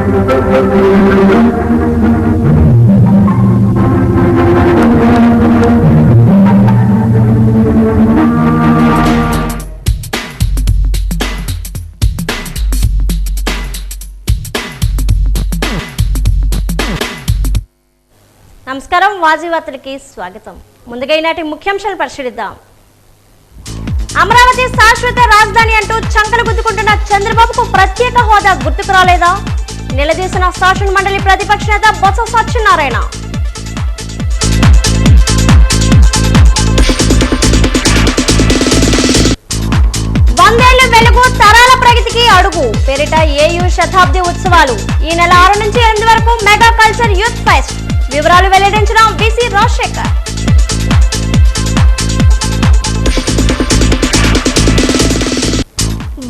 నమస్కారం, వాజీ వార్తలకి స్వాగతం. ముందుగా ఈనాటి ముఖ్యాంశాలు పరిశీలిద్దాం. అమరావతి శాశ్వత రాజధాని అంటూ చంకలు గుద్దుకుంటున్న చంద్రబాబుకు ప్రత్యేక హోదా గుర్తుకు రాలేదా? నిలదీసిన శాసన మండలి ప్రతిపక్ష నేత బొత్స సత్యనారాయణ. వందేళ్ల వెలుగు తరాల ప్రగతికి అడుగు పేరిట ఏయూ శతాబ్ది ఉత్సవాలు ఈ నెల 6 నుంచి 8 వరకు మెగా కల్చర్ యూత్ ఫెస్ట్. వివరాలు వెల్లడించిన విసి రాజశేఖర్.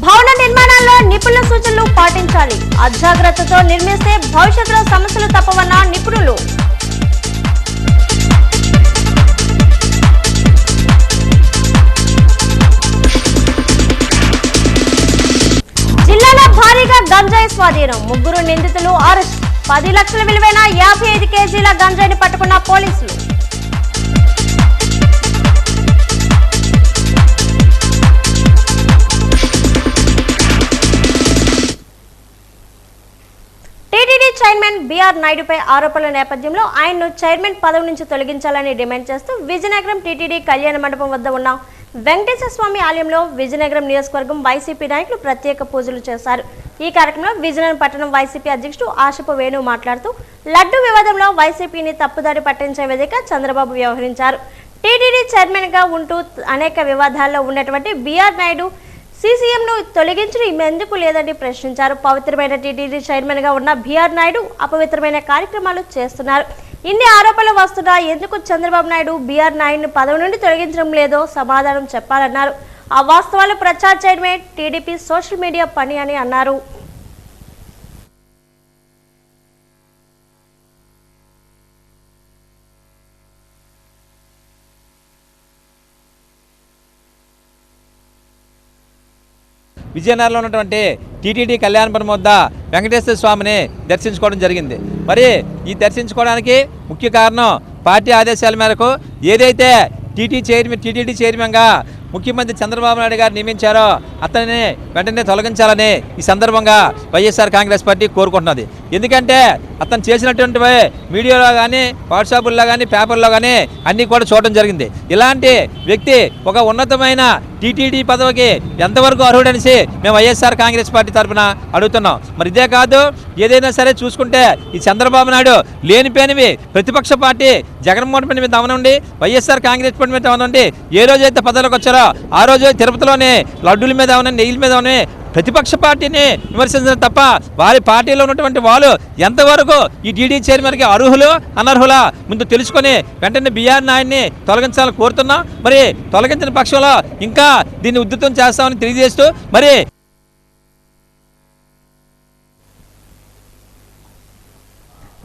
భవన నిర్మాణాల్లో నిపుణుల సూచనలు పాటించాలి. అజాగ్రత్తతో నిర్మిస్తే భవిష్యత్తులో సమస్యలు తప్పవన్న నిపుణులు. జిల్లాలో భారీగా గంజాయి స్వాధీనం. 3 నిందితులు అరెస్ట్. 10 లక్షల విలువైన 55 కేజీల గంజాయిని పట్టుకున్న పోలీసులు. టీటీడీ చైర్మన్ బిఆర్ నాయుడుపై ఆరోపణల నేపథ్యంలో ఆయన్ను చైర్మన్ పదవి నుంచి తొలగించాలని డిమాండ్ చేస్తూ విజయనగరం టీటీడీ కళ్యాణ మండపం వద్ద ఉన్న వెంకటేశ్వర స్వామి ఆలయంలో విజయనగరం నియోజకవర్గం వైసీపీ నాయకులు ప్రత్యేక పూజలు చేశారు. ఈ కార్యక్రమంలో విజయనగరం పట్టణం వైసీపీ అధ్యక్షుడు ఆశపు వేణు మాట్లాడుతూ లడ్డు వివాదంలో వైసీపీని తప్పుదారి పట్టించే విధంగా చంద్రబాబు వ్యవహరించారు. టీటీడీ చైర్మన్ గా ఉంటూ అనేక వివాదాల్లో ఉన్నటువంటి బిఆర్ నాయుడు సీసీఎంను తొలగించడం ఎందుకు లేదని ప్రశ్నించారు. పవిత్రమైన టీటీడీ చైర్మన్ గా ఉన్న బిఆర్ నాయుడు అపవిత్రమైన కార్యక్రమాలు చేస్తున్నారు. ఇన్ని ఆరోపణలు వస్తున్నా ఎందుకు చంద్రబాబు నాయుడు బిఆర్ నాయుడును పదవి నుండి తొలగించడం లేదో సమాధానం చెప్పాలన్నారు. ఆ వాస్తవాలు ప్రచారం చేయడమే టీడీపీ సోషల్ మీడియా పని అని అన్నారు. విజయనగరంలో ఉన్నటువంటి టీటీడీ కళ్యాణపురం వద్ద వెంకటేశ్వర స్వామిని దర్శించుకోవడం జరిగింది. మరి ఈ దర్శించుకోవడానికి ముఖ్య కారణం పార్టీ ఆదేశాల మేరకు ఏదైతే టీటీడీ చైర్మన్గా ముఖ్యమంత్రి చంద్రబాబు నాయుడు గారు నియమించారో అతన్ని వెంటనే తొలగించాలని ఈ సందర్భంగా వైఎస్ఆర్ కాంగ్రెస్ పార్టీ కోరుకుంటున్నది. ఎందుకంటే అతను చేసినటువంటి మీడియాలో కానీ వాట్సాప్లో కానీ పేపర్లో కానీ అన్నీ కూడా చూడడం జరిగింది. ఇలాంటి వ్యక్తి ఒక ఉన్నతమైన టీటీడీ పదవికి ఎంతవరకు అర్హుడనేసి మేము వైఎస్ఆర్ కాంగ్రెస్ పార్టీ తరఫున అడుగుతున్నాం. మరి ఇదే కాదు, ఏదైనా సరే చూసుకుంటే ఈ చంద్రబాబు నాయుడు లేనిపోయినవి ప్రతిపక్ష పార్టీ జగన్మోహన్ రెడ్డి మీద అవనండి, వైఎస్ఆర్ కాంగ్రెస్ పార్టీ మీద అవనండి, ఏ రోజైతే పదవిలోకి వచ్చారో ఆ రోజు తిరుపతిలోనే లడ్డూల మీద అవనండి, నెయ్యిల మీద అవని ప్రతిపక్ష పార్టీని విమర్శించడం తప్ప వారి పార్టీలో ఉన్నటువంటి వాళ్ళు ఎంతవరకు ఈ టీడీ చైర్మన్కి అర్హులు అనర్హులా ముందు తెలుసుకొని వెంటనే బిఆర్ నాయుడిని తొలగించాలని కోరుతున్నాం. మరి తొలగించిన పక్షంలో ఇంకా దీన్ని ఉధృతం చేస్తామని తెలియజేస్తూ మరి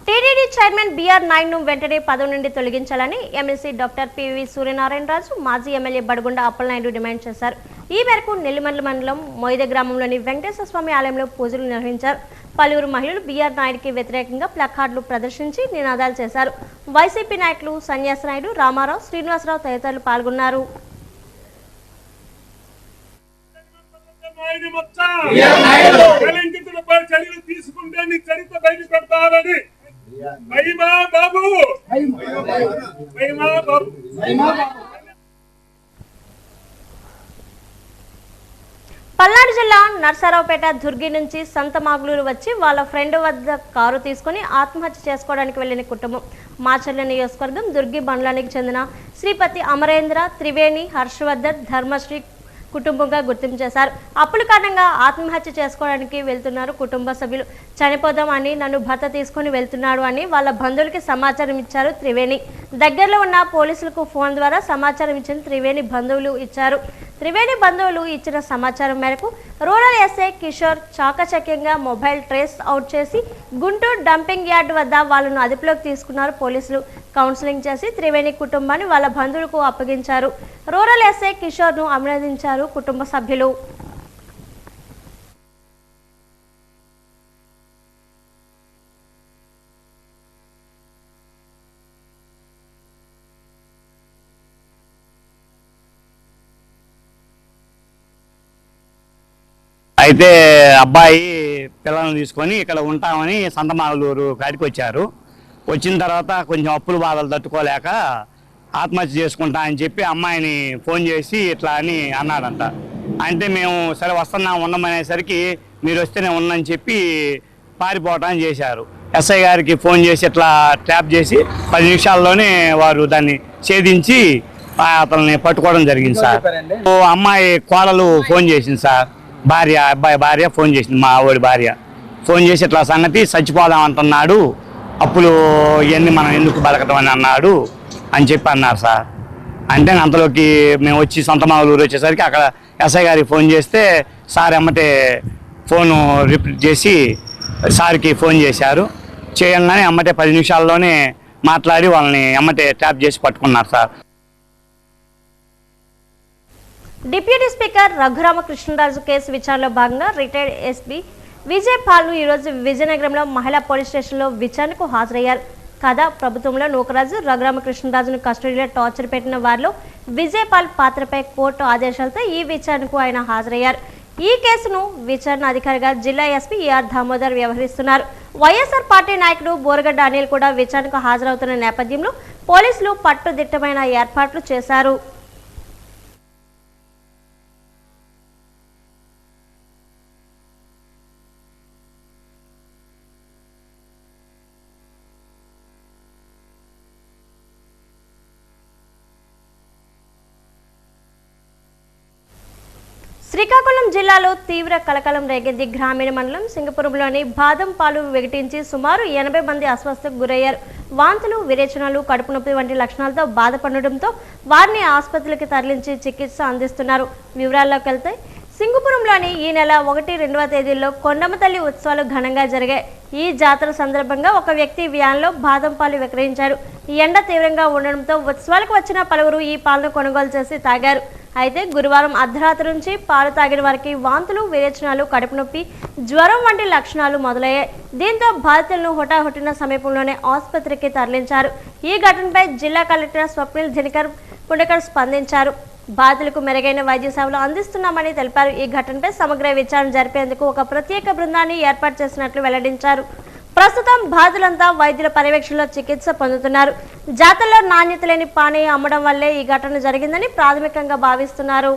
టీటీడీ చైర్మన్ బిఆర్ నాయుడును వెంటనే పదవి నుండి తొలగించాలని ఎమ్మెల్సీ డాక్టర్ పివి సూర్యనారాయణరాజు, మాజీ ఎమ్మెల్యే బడుగుండ అప్పలనాయుడు డిమాండ్ చేశారు. ఈ మేరకు నెల్లిమర్ల మండలం మొయిద గ్రామంలోని వెంకటేశ్వర స్వామి ఆలయంలో పూజలు నిర్వహించారు. పలువురు మహిళలు బిఆర్ నాయుడికి వ్యతిరేకంగా ప్లకార్డులు ప్రదర్శించి నినాదాలు చేశారు. వైసీపీ నాయకులు సన్యాసనాయుడు, రామారావు, శ్రీనివాసరావు తదితరులు పాల్గొన్నారు. పల్నాడు జిల్లా నర్సారావుపేట దుర్గి నుంచి సంతమాగులూరు వచ్చి వాళ్ళ ఫ్రెండ్ వద్ద కారు తీసుకుని ఆత్మహత్య చేసుకోవడానికి వెళ్లిన కుటుంబం మాచర్ల నియోజకవర్గం దుర్గి మండలానికి చెందిన శ్రీపతి అమరేంద్ర, త్రివేణి, హర్షవర్ధన్, ధర్మశ్రీ కుటుంబంగా గుర్తింపు చేశారు. అప్పుల కారణంగా ఆత్మహత్య చేసుకోవడానికి వెళ్తున్నారు కుటుంబ సభ్యులు. చనిపోదాం అని నన్ను భర్త తీసుకుని వెళ్తున్నాడు అని వాళ్ళ బంధువులకి సమాచారం ఇచ్చారు త్రివేణి. దగ్గరలో ఉన్న పోలీసులకు ఫోన్ ద్వారా సమాచారం ఇచ్చిన త్రివేణి బంధువులు ఇచ్చిన సమాచారం మేరకు రూరల్ ఎస్ఐ కిషోర్ చాకచక్యంగా మొబైల్ ట్రేస్ అవుట్ చేసి గుంటూరు డంపింగ్ యార్డ్ వద్ద వాళ్ళను అదుపులోకి తీసుకున్నారు పోలీసులు. కౌన్సిలింగ్ చేసి త్రివేణి కుటుంబాన్ని వాళ్ళ బంధువులకు అప్పగించారు. రూరల్ ఎస్ఐ కిషోర్ను అభినందించారు కుటుంబ సభ్యులు. అయితే అబ్బాయి పిల్లల్ని తీసుకొని ఇక్కడ ఉంటామని సంతమాలూరు కాడికి వచ్చారు. వచ్చిన తర్వాత కొంచెం అప్పుల బాధలు తట్టుకోలేక ఆత్మహత్య చేసుకుంటా అని చెప్పి అమ్మాయిని ఫోన్ చేసి ఇట్లా అని అన్నాడంట. అంటే మేము సరే వస్తున్నాం ఉండమనేసరికి మీరు వస్తేనే ఉండని చెప్పి పారిపోవటాన్ని చేశారు. ఎస్ఐ గారికి ఫోన్ చేసి ఇట్లా ట్యాప్ చేసి 10 నిమిషాల్లోనే వారు దాన్ని ఛేదించి అతన్ని పట్టుకోవడం జరిగింది సార్. అమ్మాయి కోడలు ఫోన్ చేసింది సార్, అబ్బాయి భార్య ఫోన్ చేసింది, మా ఆవిడ భార్య ఫోన్ చేసి ఇట్లా సంగతి చచ్చిపోదాం అంటున్నాడు, అప్పులు ఇవన్నీ మనం ఎందుకు బతకటం అని అన్నాడు అని చెప్పి అన్నారు సార్. అంటే అంతలోకి మేము వచ్చి సంతమాలూరు వచ్చేసరికి అక్కడ ఎస్ఐ గారికి ఫోన్ చేస్తే సార్ ఎమ్మటే ఫోను రిపీట్ చేసి సార్కి ఫోన్ చేశారు. చేయంగానే ఎమ్మటే 10 నిమిషాల్లోనే మాట్లాడి వాళ్ళని ఎమ్మటే ట్యాప్ చేసి పట్టుకున్నారు sir. Deputy speaker Raghuramakrishnaraju case విచారణలో భాగంగా రిటైర్డ్ ఎస్పీ విజయ్ పాల్ ఈరోజు విజయనగరంలో మహిళా పోలీస్ స్టేషన్లో విచారణకు హాజరయ్యారు. కాగా ప్రభుత్వంలో నూకరాజు రఘురామకృష్ణరాజును కస్టడీలో టార్చర్ పెట్టిన వారిలో విజయ్ పాల్ పాత్రపై కోర్టు ఆదేశాలతో ఈ విచారణకు ఆయన హాజరయ్యారు. ఈ కేసును విచారణ అధికారిగా జిల్లా ఎస్పీ ఈఆర్ దామోదర్ వ్యవహరిస్తున్నారు. వైఎస్ఆర్ పార్టీ నాయకుడు బోరగడ్డ అనిల్ కూడా విచారణకు హాజరవుతున్న నేపథ్యంలో పోలీసులు పట్టుదిట్టమైన ఏర్పాట్లు చేశారు. శ్రీకాకుళం జిల్లాలో తీవ్ర కలకలం రేగింది. గ్రామీణ మండలం సింగపురంలోని బాదం పాలు విఘటించి సుమారు 80 మంది అస్వస్థకు గురయ్యారు. వాంతులు, విరేచనాలు, కడుపు నొప్పి వంటి లక్షణాలతో బాధపడడంతో వారిని ఆసుపత్రికి తరలించి చికిత్స అందిస్తున్నారు. వివరాల్లోకి వెళ్తే సింగపురంలోని ఈ నెల 1, 2వ తేదీల్లో కొండమ్మ తల్లి ఉత్సవాలు ఘనంగా జరిగాయి. ఈ జాతర సందర్భంగా ఒక వ్యక్తి వ్యాన్లో బాదం పాలు విక్రయించాడు. ఎండ తీవ్రంగా ఉండడంతో ఉత్సవాలకు వచ్చిన పలువురు ఈ పాలను కొనుగోలు చేసి తాగారు. అయితే గురువారం అర్ధరాత్రి నుంచి పాలు తాగిన వారికి వాంతులు, విరేచనాలు, కడుపు నొప్పి, జ్వరం వంటి లక్షణాలు మొదలయ్యాయి. దీంతో బాధితులను హుటాహుటిన సమీపంలోనే ఆసుపత్రికి తరలించారు. ఈ ఘటనపై జిల్లా కలెక్టర్ స్వప్నిల్ దినకర్ పుండకర్ స్పందించారు. బాధితులకు మెరుగైన వైద్య సేవలు అందిస్తున్నామని తెలిపారు. ఈ ఘటనపై సమగ్ర విచారణ జరిపేందుకు ఒక ప్రత్యేక బృందాన్ని ఏర్పాటు చేసినట్లు వెల్లడించారు. ప్రస్తుతం బాధితులంతా వైద్యుల పర్యవేక్షణలో చికిత్స పొందుతున్నారు. జాతరలో నాణ్యత లేని పానీయం అమ్మడం వల్లే ఈ ఘటన జరిగిందని ప్రాథమికంగా భావిస్తున్నారు.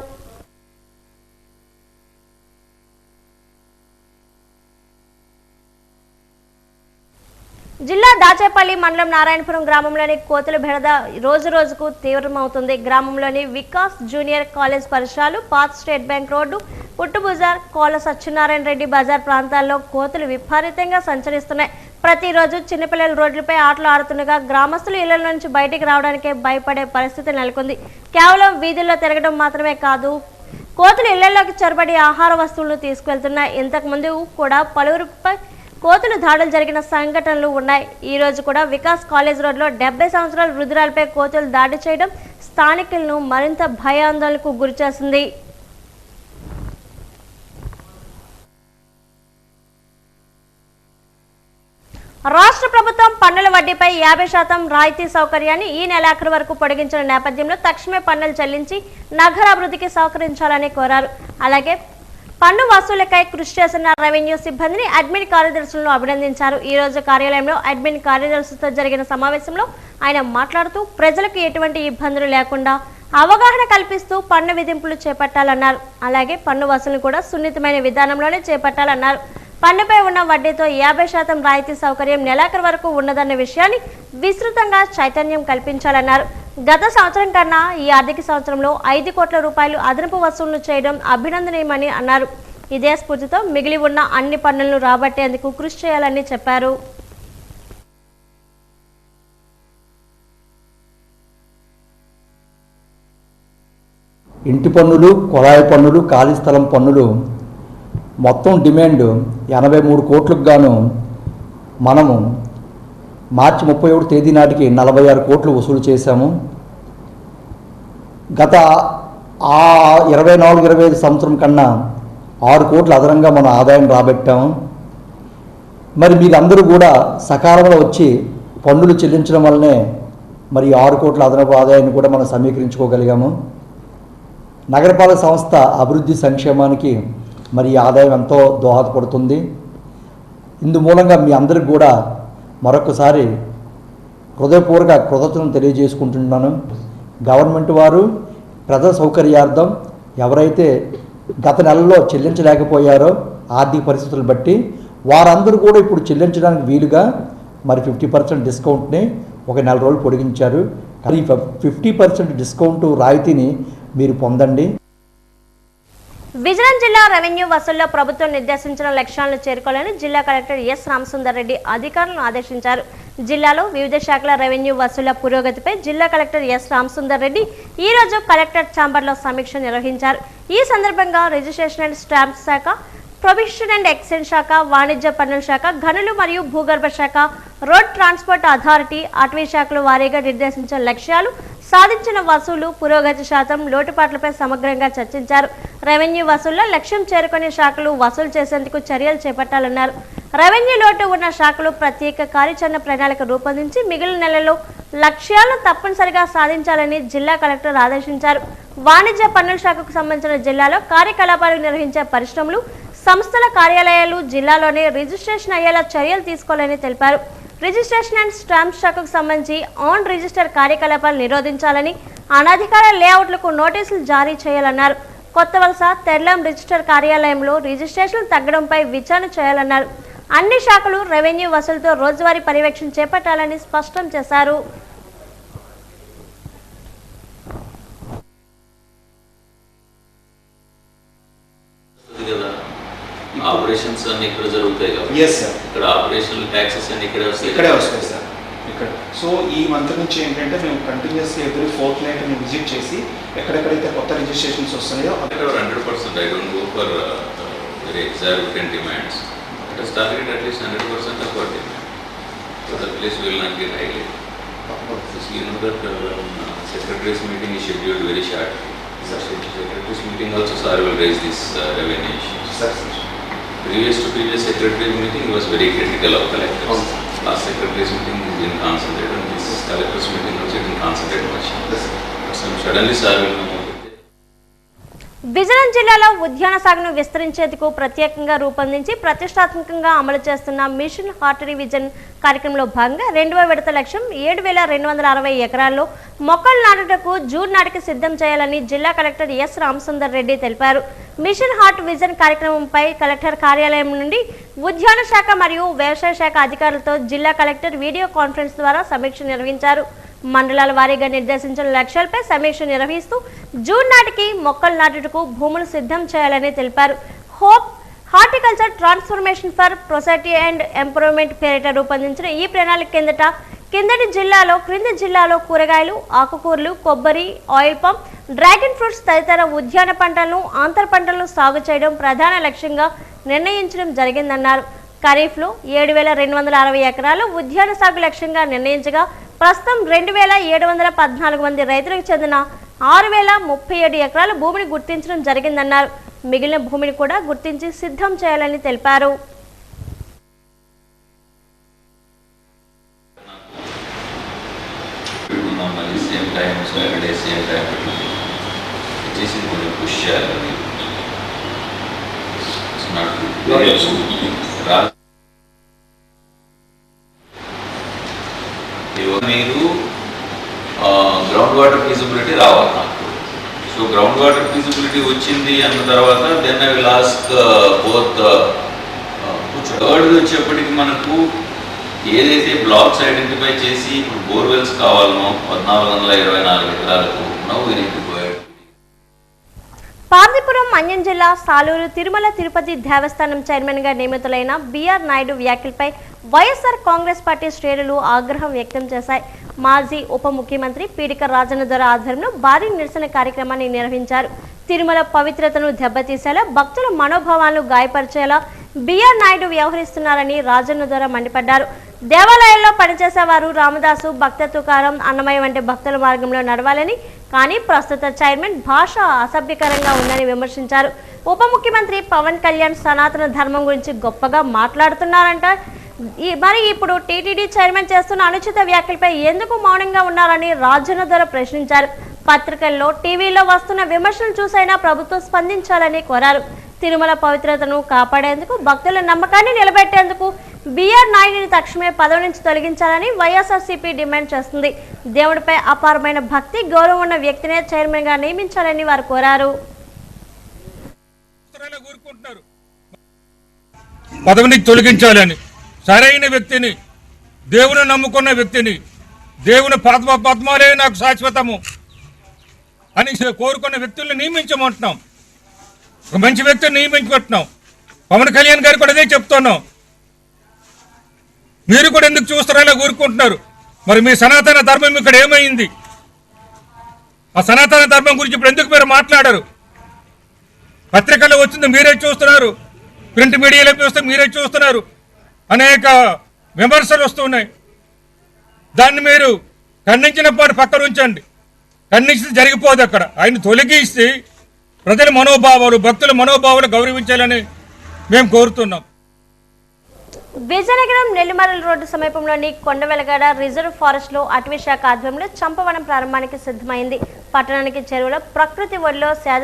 జిల్లా దాచేపల్లి మండలం నారాయణపురం గ్రామంలోని కోతుల బెడద రోజు రోజుకు తీవ్రమవుతుంది. గ్రామంలోని వికాస్ జూనియర్ కాలేజ్ పరిసరాలు, పాత స్టేట్ బ్యాంక్ రోడ్డు, పుట్టు బజార్, కోల సత్యనారాయణ రెడ్డి బజార్ ప్రాంతాల్లో కోతులు విపరీతంగా సంచరిస్తున్నాయి. ప్రతిరోజు చిన్నపిల్లలు రోడ్లపై ఆటలు ఆడుతుండగా గ్రామస్తులు ఇళ్ల నుంచి బయటికి రావడానికే భయపడే పరిస్థితి నెలకొంది. కేవలం వీధుల్లో తిరగడం మాత్రమే కాదు, కోతులు ఇళ్లలోకి చొరబడి ఆహార వస్తువులను తీసుకువెళ్తున్నాయి. ఇంతకు ముందు కూడా పలువురిపై కోతులు దాడులు జరిగిన సంఘటనలు ఉన్నాయి. ఈ రోజు కూడా వికాస్ కాలేజ్ రోడ్లో 70 సంవత్సరాల వృద్ధురాలపై కోతులు దాడి చేయడం స్థానికులను మరింత భయాందోళనకు గురిచేసింది. రాష్ట్ర ప్రభుత్వం పన్నుల వడ్డీపై 50% రాయితీ సౌకర్యాన్ని ఈ నెలాఖరు వరకు పొడిగించిన నేపథ్యంలో తక్షణమే పన్నులు చెల్లించి నగరాభివృద్ధికి సహకరించాలని కోరారు. అలాగే పన్ను వసూలకై కృషి చేస్తున్న రెవెన్యూ సిబ్బందిని అడ్మిన్ కార్యదర్శులను అభినందించారు. ఈ రోజు కార్యాలయంలో అడ్మిన్ కార్యదర్శులతో జరిగిన సమావేశంలో ఆయన మాట్లాడుతూ ప్రజలకు ఎటువంటి ఇబ్బందులు లేకుండా అవగాహన కల్పిస్తూ పన్ను విధింపులు చేపట్టాలన్నారు. అలాగే పన్ను వసూలు కూడా సున్నితమైన విధానంలోనే చేపట్టాలన్నారు. పన్నుపై ఉన్న వడ్డీతో 50% రాయితీ సౌకర్యం నెలాఖరు వరకు ఉన్నదన్న విషయాన్ని విస్తృతంగా చైతన్యం కల్పించాలన్నారు. గత సంవత్సరం కన్నా ఈ ఆర్థిక సంవత్సరంలో 5 కోట్ల రూపాయలు అదనపు వసూళ్లు చేయడం అభినందనీయమని అన్నారు. ఇదే స్ఫూర్తితో మిగిలి ఉన్న అన్ని పన్నులను రాబట్టేందుకు కృషి చేయాలని చెప్పారు. ఇంటి పన్నులు, కొళాయి పన్నులు, ఖాళీ స్థలం పన్నులు మొత్తం డిమాండ్ 83 కోట్లకు గాను మనము మార్చి 31 తేదీ నాటికి 46 కోట్లు వసూలు చేశాము. గత 24-25 సంవత్సరం కన్నా 6 కోట్ల అదనంగా మనం ఆదాయం రాబట్టాము. మరి మీరందరూ కూడా సకాలంలో వచ్చి పన్నులు చెల్లించడం వల్లనే మరి 6 కోట్ల అదనపు ఆదాయాన్ని కూడా మనం సమీకరించుకోగలిగాము. నగరపాలక సంస్థ అభివృద్ధి సంక్షేమానికి మరి ఈ ఆదాయం ఎంతో దోహదపడుతుంది. ఇందు మూలంగా మీ అందరికి కూడా మరొకసారి హృదయపూర్వక కృతజ్ఞతలు తెలియజేసుకుంటున్నాను. గవర్నమెంట్ వారు ప్రజా సౌకర్యార్థం ఎవరైతే గత నెలలో చెల్లించలేకపోయారో ఆర్థిక పరిస్థితులు బట్టి వారందరూ కూడా ఇప్పుడు చెల్లించడానికి వీలుగా మరి 50% డిస్కౌంట్ని ఒక నెల రోజులు పొడిగించారు. కానీ 50% డిస్కౌంట్ రాయితీని మీరు పొందండి. విజయనగరం జిల్లా రెవెన్యూ వసూళ్లో ప్రభుత్వం నిర్దేశించిన లక్ష్యాలను చేరుకోవాలని జిల్లా కలెక్టర్ ఎస్ రామసుందర్ రెడ్డి అధికారులను ఆదేశించారు. జిల్లాలో వివిధ శాఖల రెవెన్యూ వసూళ్ల పురోగతిపై జిల్లా కలెక్టర్ ఎస్ రామసుందర్ రెడ్డి ఈ రోజు కలెక్టర్ ఛాంబర్లో సమీక్ష నిర్వహించారు. ఈ సందర్భంగా రిజిస్ట్రేషన్ అండ్ స్టాంప్స్ శాఖ, ప్రొవిషన్ అండ్ ఎక్స్చేంజ్ శాఖ, వాణిజ్య పన్నుల శాఖ, గనులు మరియు భూగర్భ శాఖ, రోడ్ ట్రాన్స్పోర్ట్ అథారిటీ, అటవీ శాఖలు వారీగా నిర్దేశించిన లక్ష్యాలు, సాధించిన వసూలు, పురోగతి శాతం, లోటుపాట్లపై సమగ్రంగా చర్చించారు. రెవెన్యూ వసూళ్లో లక్ష్యం చేరుకునే శాఖలు వసూలు చేసేందుకు చర్యలు చేపట్టాలన్నారు. రెవెన్యూ లోటు ఉన్న శాఖలు ప్రత్యేక కార్యాచరణ ప్రణాళిక రూపొందించి మిగిలిన నెలల్లో లక్ష్యాలను తప్పనిసరిగా సాధించాలని జిల్లా కలెక్టర్ ఆదేశించారు. వాణిజ్య పన్నుల శాఖకు సంబంధించిన జిల్లాలో కార్యకలాపాలు నిర్వహించే పరిశ్రమలు, సంస్థల కార్యాలయాలు జిల్లాలోనే రిజిస్ట్రేషన్ అయ్యేలా చర్యలు తీసుకోవాలని తెలిపారు. రిజిస్ట్రేషన్ అండ్ స్టాంప్ శాఖకు సంబంధించి ఆన్ రిజిస్టర్ కార్యకలాపాలు నిరోధించాలని, అనధికార లేఅవుట్లకు నోటీసులు జారీ చేయాలన్నారు. కొత్త వలస, తెర్లం రిజిస్టర్ కార్యాలయంలో రిజిస్ట్రేషన్లు తగ్గడంపై విచారణ చేయాలన్నారు. అన్ని శాఖలు రెవెన్యూ వసూలుతో రోజువారీ పర్యవేక్షణ చేపట్టాలని స్పష్టం చేశారు. ఆపరేషన్స్ అన్ని ఇక్కడ జరుగుతాయి కదా? Yes sir. ఇక్కడ ఆపరేషనల్ ట్యాక్సెస్ అన్ని ఇక్కడే వస్తాయి సార్. ఇక్కడ సో ఈ మంత్ నుంచి ఏంటంటే మేము కంటిన్యూస్గా ఎవ్రీ ఫోర్త్ నైట్ మేము విజిట్ చేసి ఎక్కడెక్కడైతే కొత్త రిజిస్ట్రేషన్స్ వస్తున్నాయో 100%. I don't go for very exorbitant demands. Let us target at least 100% of our demand. So the place will not get highly. You know that secretary's meeting is scheduled very short. Secretary's meeting also sir will raise this revenue issues. Sir. Previous secretary's meeting was very critical of collectors. Last secretary's meeting didn't concentrate on this. Collector's meeting also didn't concentrate much. Yes. But suddenly sir will come out. Vizianagaram జిల్లాలో ఉద్యాన సాగును విస్తరించేందుకు ప్రత్యేకంగా రూపొందించి ప్రతిష్టాత్మకంగా అమలు చేస్తున్న machine heart vision కార్యక్రమంలో భాగంగా 2వ విడత లక్ష్యం 7,260 ఎకరాల్లో మొక్కలు నాటుటకు జూన్ నాటికి సిద్ధం చేయాలని జిల్లా కలెక్టర్ ఎస్ రామసుందర్ రెడ్డి తెలిపారు. మిషన్ హార్ట్ విజన్ కార్యక్రమంపై కలెక్టర్ కార్యాలయం నుండి ఉద్యాన శాఖ మరియు వ్యవసాయ శాఖ అధికారులతో జిల్లా కలెక్టర్ వీడియో కాన్ఫరెన్స్ ద్వారా సమీక్ష నిర్వహించారు. మండలాల వారీగా నిర్దేశించిన లక్ష్యాలపై సమీక్ష నిర్వహిస్తూ జూన్ నాటికి మొక్కలు నాటుటకు భూములు సిద్ధం చేయాలని తెలిపారు. HOPE horticulture transformation for prosperity and improvement పేరిట రూపొందించిన ఈ ప్రణాళిక క్రింది జిల్లాలో కూరగాయలు, ఆకుకూరలు, కొబ్బరి, ఆయిల్ పామ్, డ్రాగన్ ఫ్రూట్స్ తదితర ఉద్యాన పంటలను, అంతర పంటలను సాగు చేయడం ప్రధాన లక్ష్యంగా నిర్ణయించడం జరిగిందన్నారు. ఖరీఫ్లో 7,260 ఎకరాలు ఉద్యాన సాగు లక్ష్యంగా నిర్ణయించగా ప్రస్తుతం 2,714 మంది రైతులకు చెందిన 6,037 ఎకరాల భూమిని గుర్తించడం జరిగిందన్నారు. మిగిలిన భూమిని కూడా గుర్తించి సిద్ధం చేయాలని తెలిపారు. మీరు గ్రౌండ్ వాటర్ ఫీజిబిలిటీ రావాలి నాకు. సో గ్రౌండ్ వాటర్ ఫీజిబిలిటీ వచ్చింది అన్న తర్వాత then I will ask both. Third వచ్చేప్పటికి మనకు ఏదైతే బ్లాక్స్ ఐడెంటిఫై చేసి ఇప్పుడు బోర్వెల్స్ కావాలనో 1,424 ఎకరాలకు now we need to go ahead. Parvathipuram Manyam జిల్లా సాలూరు తిరుమల తిరుపతి దేవస్థానం చైర్మన్గా నియమితులైన బిఆర్ నాయుడు వ్యాఖ్యలపై వైఎస్ఆర్ కాంగ్రెస్ పార్టీ శ్రేణులు ఆగ్రహం వ్యక్తం చేశాయి. మాజీ ఉప ముఖ్యమంత్రి పీడిక రాజన్న దొర ఆధ్వర్యంలో భారీ నిరసన కార్యక్రమాన్ని నిర్వహించారు. తిరుమల పవిత్రతను దెబ్బతీసేలా, భక్తుల మనోభావాలను గాయపరిచేలా బిఆర్ నాయుడు వ్యవహరిస్తున్నారని రాజన్న దొర మండిపడ్డారు. దేవాలయాల్లో పనిచేసేవారు రామదాసు, భక్త తుకారం, అన్నమయ్య వంటి భక్తుల మార్గంలో నడవాలని, కానీ ప్రస్తుత చైర్మన్ భాష అసభ్యకరంగా ఉందని విమర్శించారు. ఉప ముఖ్యమంత్రి పవన్ కళ్యాణ్ సనాతన ధర్మం గురించి గొప్పగా మాట్లాడుతున్నారంట. మరి ఇప్పుడు టీటీడీ చైర్మన్ చేస్తున్న అనుచిత వ్యాఖ్యలపై ఎందుకు మౌనంగా ఉన్నారని రాజన్న దొర ప్రశ్నించారు. పత్రికల్లో, టీవీలో వస్తున్న విమర్శలు చూసైనా ప్రభుత్వం స్పందించాలని కోరారు. తిరుమల పవిత్రతను కాపాడేందుకు భక్తుల నమ్మకాన్ని నిలబెట్టేందుకు బిఆర్ నాయుడిని తక్షణమే పదవి నుంచి తొలగించాలని వైఎస్ఆర్సీపీ డిమాండ్ చేస్తుంది. దేవుడిపై అపారమైన భక్తి గౌరవం ఉన్న వ్యక్తినే చైర్మన్ గా నియమించాలని వారు కోరారు. పదవిని తొలగించాలని, సరైన వ్యక్తిని, దేవుని నమ్ముకున్న వ్యక్తిని, దేవుని పద్మాలే నాకు శాశ్వతము అని కోరుకున్న వ్యక్తుల్ని నియమించమంటున్నాం. ఒక మంచి వ్యక్తిని నియమించుకుంటున్నాం. పవన్ కళ్యాణ్ గారు కూడా అదే చెప్తున్నాం. మీరు కూడా ఎందుకు చూస్తారో కోరుకుంటున్నారు. మరి మీ సనాతన ధర్మం ఇక్కడ ఏమైంది? ఆ సనాతన ధర్మం గురించి ఇప్పుడు ఎందుకు మీరు మాట్లాడరు? పత్రికల్లో వచ్చింది మీరే చూస్తున్నారు, ప్రింట్ మీడియాలో చూస్తే మీరే చూస్తున్నారు. అనేక విమర్శలు వస్తున్నాయి. దాన్ని మీరు ఖండించిన పాటు పక్కన ఉంచండి. ఖండించి జరిగిపోదు. అక్కడ ఆయన తొలగిస్తే ప్రజల మనోభావాలు, భక్తుల మనోభావాలు గౌరవించాలని మేము కోరుతున్నాం. విజయనగరం నెల్లిమర్ల రోడ్డు సమీపంలోని కొండవెలగడ రిజర్వ్ ఫారెస్ట్ లో అటవీ శాఖ ఆధ్వర్యంలో చంపవనం ప్రారంభానికి సిద్ధమైంది. పట్టణానికి చెరువులో ప్రకృతి ఒడిలో సేద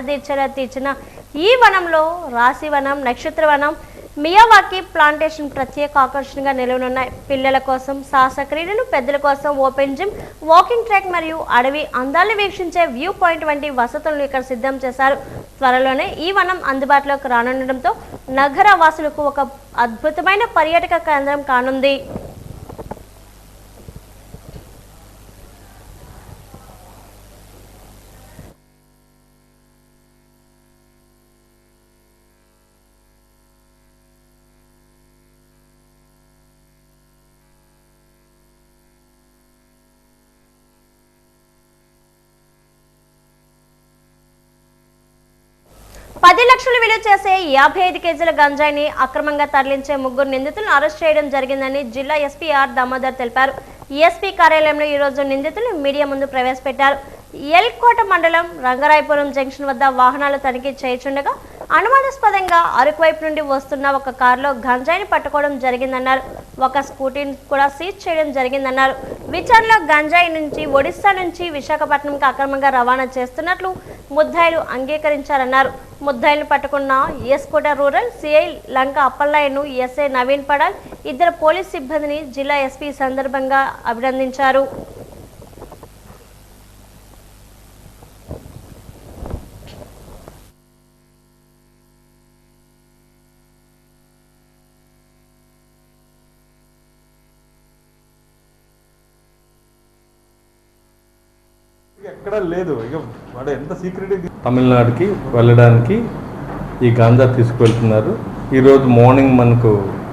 తీర్చిన ఈ వనంలో రాశివనం, నక్షత్రవనం, మియావాకి ప్లాంటేషన్ ప్రత్యేక ఆకర్షణగా నిలవనున్నాయి. పిల్లల కోసం సాహస క్రీడలు, పెద్దల కోసం ఓపెన్ జిమ్, వాకింగ్ ట్రాక్ మరియు అడవి అందాలను వీక్షించే వ్యూ పాయింట్ వంటి వసతులను ఇక్కడ సిద్ధం చేశారు. త్వరలోనే ఈ వనం అందుబాటులోకి రానుండడంతో నగర వాసులకు ఒక అద్భుతమైన పర్యాటక కేంద్రం కానుంది. $10 లక్షలు విలువ చేసే 55 కేజీల గంజాయిని అక్రమంగా తరలించే 3 నిందితులను అరెస్ట్ చేయడం జరిగిందని జిల్లా ఎస్పీ ఆర్ దామోదర్ తెలిపారు. ఎస్పీ కార్యాలయంలో ఈ రోజు నిందితులు మీడియా ముందు ప్రవేశపెట్టారు. ఎల్కోట మండలం రంగరాయపురం జంక్షన్ వద్ద వాహనాలు తనిఖీ చేయుచుండగా అనుమానాస్పదంగా అరకు వైపు నుండి వస్తున్న ఒక కారులో గంజాయిని పట్టుకోవడం జరిగిందన్నారు. ఒక స్కూటీని కూడా సీజ్ చేయడం జరిగిందన్నారు. విచారణలో గంజాయి నుంచి ఒడిశా నుంచి విశాఖపట్నంకి అక్రమంగా రవాణా చేస్తున్నట్లు ముద్దాయిలు అంగీకరించారన్నారు. ముద్దాయిలను పట్టుకున్న ఎస్కోట రూరల్ సిఐ లంక అప్పలయ్యను ఎస్ఐ నవీన్ పడాల్, 2 పోలీస్ సిబ్బందిని జిల్లా ఎస్పీ సందర్భంగా అభినందించారు. ఎక్కడ లేదు. ఇక వాడు ఎంత సీక్రెట్ తమిళనాడుకి వెళ్ళడానికి ఈ గాంజా తీసుకువెళ్తున్నారు. ఈరోజు మార్నింగ్ మనకు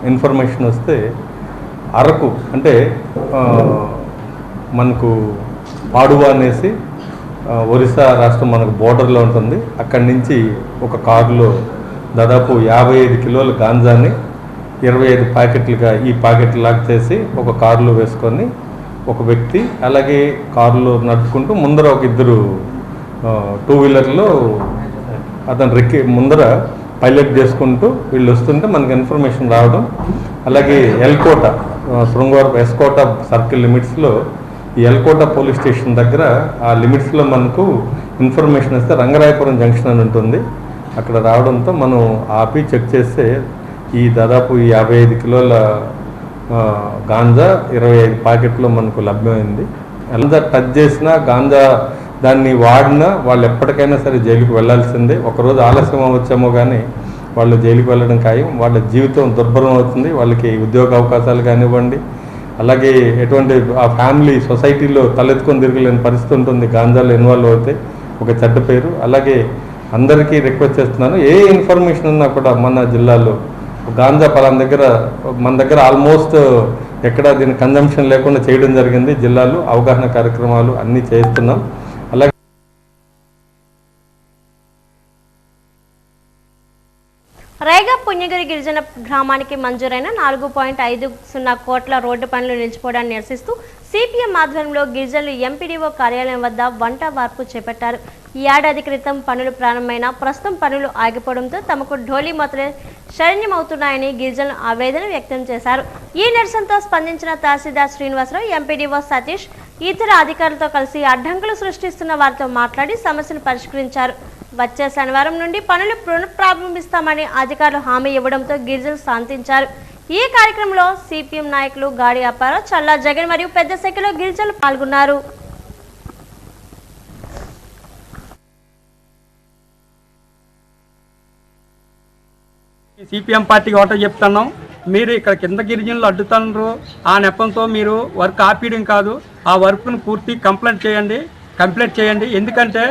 ఇన్ఫర్మేషన్ వస్తే అరకు అంటే మనకు పాడువా అనేసి ఒరిస్సా రాష్ట్రం మనకు బోర్డర్లో ఉంటుంది. అక్కడి నుంచి ఒక కారులో దాదాపు 55 కిలోల గాంజాని 25 ప్యాకెట్లుగా ఈ ప్యాకెట్లు లాక్ చేసి ఒక కారులో వేసుకొని ఒక వ్యక్తి, అలాగే కారులో నడుపుకుంటూ ముందర ఒక 2 టూ వీలర్లో అతను ముందర పైలట్ చేసుకుంటూ వీళ్ళు వస్తుంటే మనకు ఇన్ఫర్మేషన్ రావడం. అలాగే ఎల్కోట శృంగవరపు ఎస్కోట సర్కిల్ లిమిట్స్లో ఈ ఎల్కోట పోలీస్ స్టేషన్ దగ్గర ఆ లిమిట్స్లో మనకు ఇన్ఫర్మేషన్ వస్తే రంగరాయపురం జంక్షన్ అని ఉంటుంది. అక్కడ రావడంతో మనం ఆపి చెక్ చేస్తే ఈ దాదాపు 55 కిలోల గాంజా 25 ప్యాకెట్లో మనకు లభ్యమైంది. గాంజా టచ్ చేసినా, గాంజా దాన్ని వాడినా వాళ్ళు ఎప్పటికైనా సరే జైలుకి వెళ్ళాల్సిందే. ఒకరోజు ఆలస్యం అవ్వచ్చేమో కానీ వాళ్ళు జైలుకి వెళ్ళడం ఖాయం. వాళ్ళ జీవితం దుర్భరం అవుతుంది. వాళ్ళకి ఉద్యోగ అవకాశాలు కానివ్వండి, అలాగే ఎటువంటి ఆ ఫ్యామిలీ సొసైటీలో తలెత్తుకొని తిరగలేని పరిస్థితి ఉంటుంది గాంజాలో ఇన్వాల్వ్ అవుతే. ఒక చెడ్డ పేరు. అలాగే అందరికీ రిక్వెస్ట్ చేస్తున్నాను, ఏ ఇన్ఫర్మేషన్ ఉన్నా కూడా మన జిల్లాలో గాంజా మన దగ్గర ఆల్మోస్ట్ ఎక్కడ దీని కన్జంప్షన్ లేకుండా చేయడం జరిగింది. జిల్లాలో అవగాహన కార్యక్రమాలు అన్నీ చేస్తున్నాం. అలాగే రైగా పుణ్యగిరి గిరిజన గ్రామానికి మంజూరైన 4.50 కోట్ల రోడ్డు పనులు నిలిచిపోవడాన్ని నిరసిస్తూ సిపిఎం ఆధ్వర్యంలో గిరిజనులు ఎంపీడీఓ కార్యాలయం వద్ద వంట వార్పు చేపట్టారు. ఏడాది క్రితం పనులు ప్రారంభమైన ప్రస్తుతం పనులు ఆగిపోవడంతో తమకు ఢోలీ మొదలై శరణ్యమవుతున్నాయని గిరిజనులు ఆవేదన వ్యక్తం చేశారు. ఈ నిరసనతో స్పందించిన తహసీల్దార్ శ్రీనివాసరావు, ఎంపీడీఓ సతీష్ ఇతర అధికారులతో కలిసి అడ్డంకులు సృష్టిస్తున్న వారితో మాట్లాడి సమస్యను పరిష్కరించారు. వచ్చే శనివారం నుండి పనులు పునఃప్రారంభిస్తామని అధికారులు హామీ ఇవ్వడంతో గిరిజనులు శాంతించారు. ఈ కార్యక్రమంలో సిపిఎం నాయకులు గాడి అప్పారావు, చల్లా జగన్ మరియు పెద్ద సంఖ్యలో గిరిజనులు పాల్గొన్నారు. సిపిఎం పార్టీకి ఒకటే చెప్తున్నాం, మీరు ఇక్కడ కింద గిరిజనులు అడ్డుతున్నారు. ఆ నెపంతో మీరు వర్క్ ఆపేయడం కాదు, ఆ వర్క్ను పూర్తి కంప్లీట్ చేయండి. ఎందుకంటే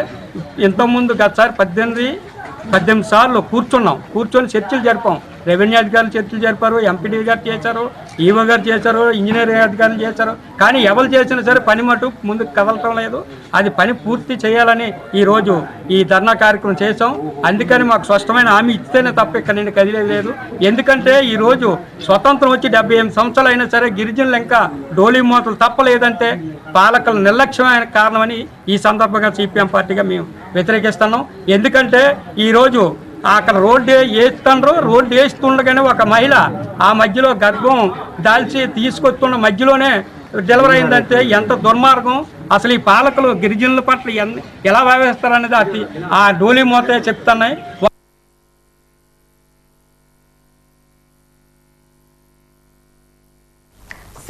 ఇంతకుముందు గతసారి 18 సార్లు కూర్చొని చర్చలు జరిపాం. రెవెన్యూ అధికారులు చర్చలు జరిపారు, ఎంపీడీ గారు చేశారు, ఈవో గారు చేశారు, ఇంజనీరింగ్ అధికారులు చేశారు. కానీ ఎవరు చేసినా సరే పని మటు ముందుకు కదలటం లేదు. అది పని పూర్తి చేయాలని ఈరోజు ఈ ధర్నా కార్యక్రమం చేసాం. అందుకని మాకు స్పష్టమైన హామీ ఇస్తేనే తప్ప ఇక్కడ నేను కదిలేదు. ఎందుకంటే ఈరోజు స్వతంత్రం వచ్చి 78 సంవత్సరాలు అయినా సరే గిరిజనులు ఇంకా డోలీ మూతలు తప్పలేదంటే పాలకుల నిర్లక్ష్యమైన కారణమని ఈ సందర్భంగా సిపిఎం పార్టీగా మేము వ్యతిరేకిస్తున్నాం. ఎందుకంటే ఈరోజు అక్కడ రోడ్డు వేస్తుండగానే ఒక మహిళ ఆ మధ్యలో గర్భం దాల్చి తీసుకొస్తున్న మధ్యలోనే డెలివరీ అయిందంటే ఎంత దుర్మార్గం. అసలు ఈ పాలకులు గిరిజనుల పట్ల ఎలా వ్యవహరిస్తారనేది ఆ డోలీ మోతే చెప్తున్నాయి.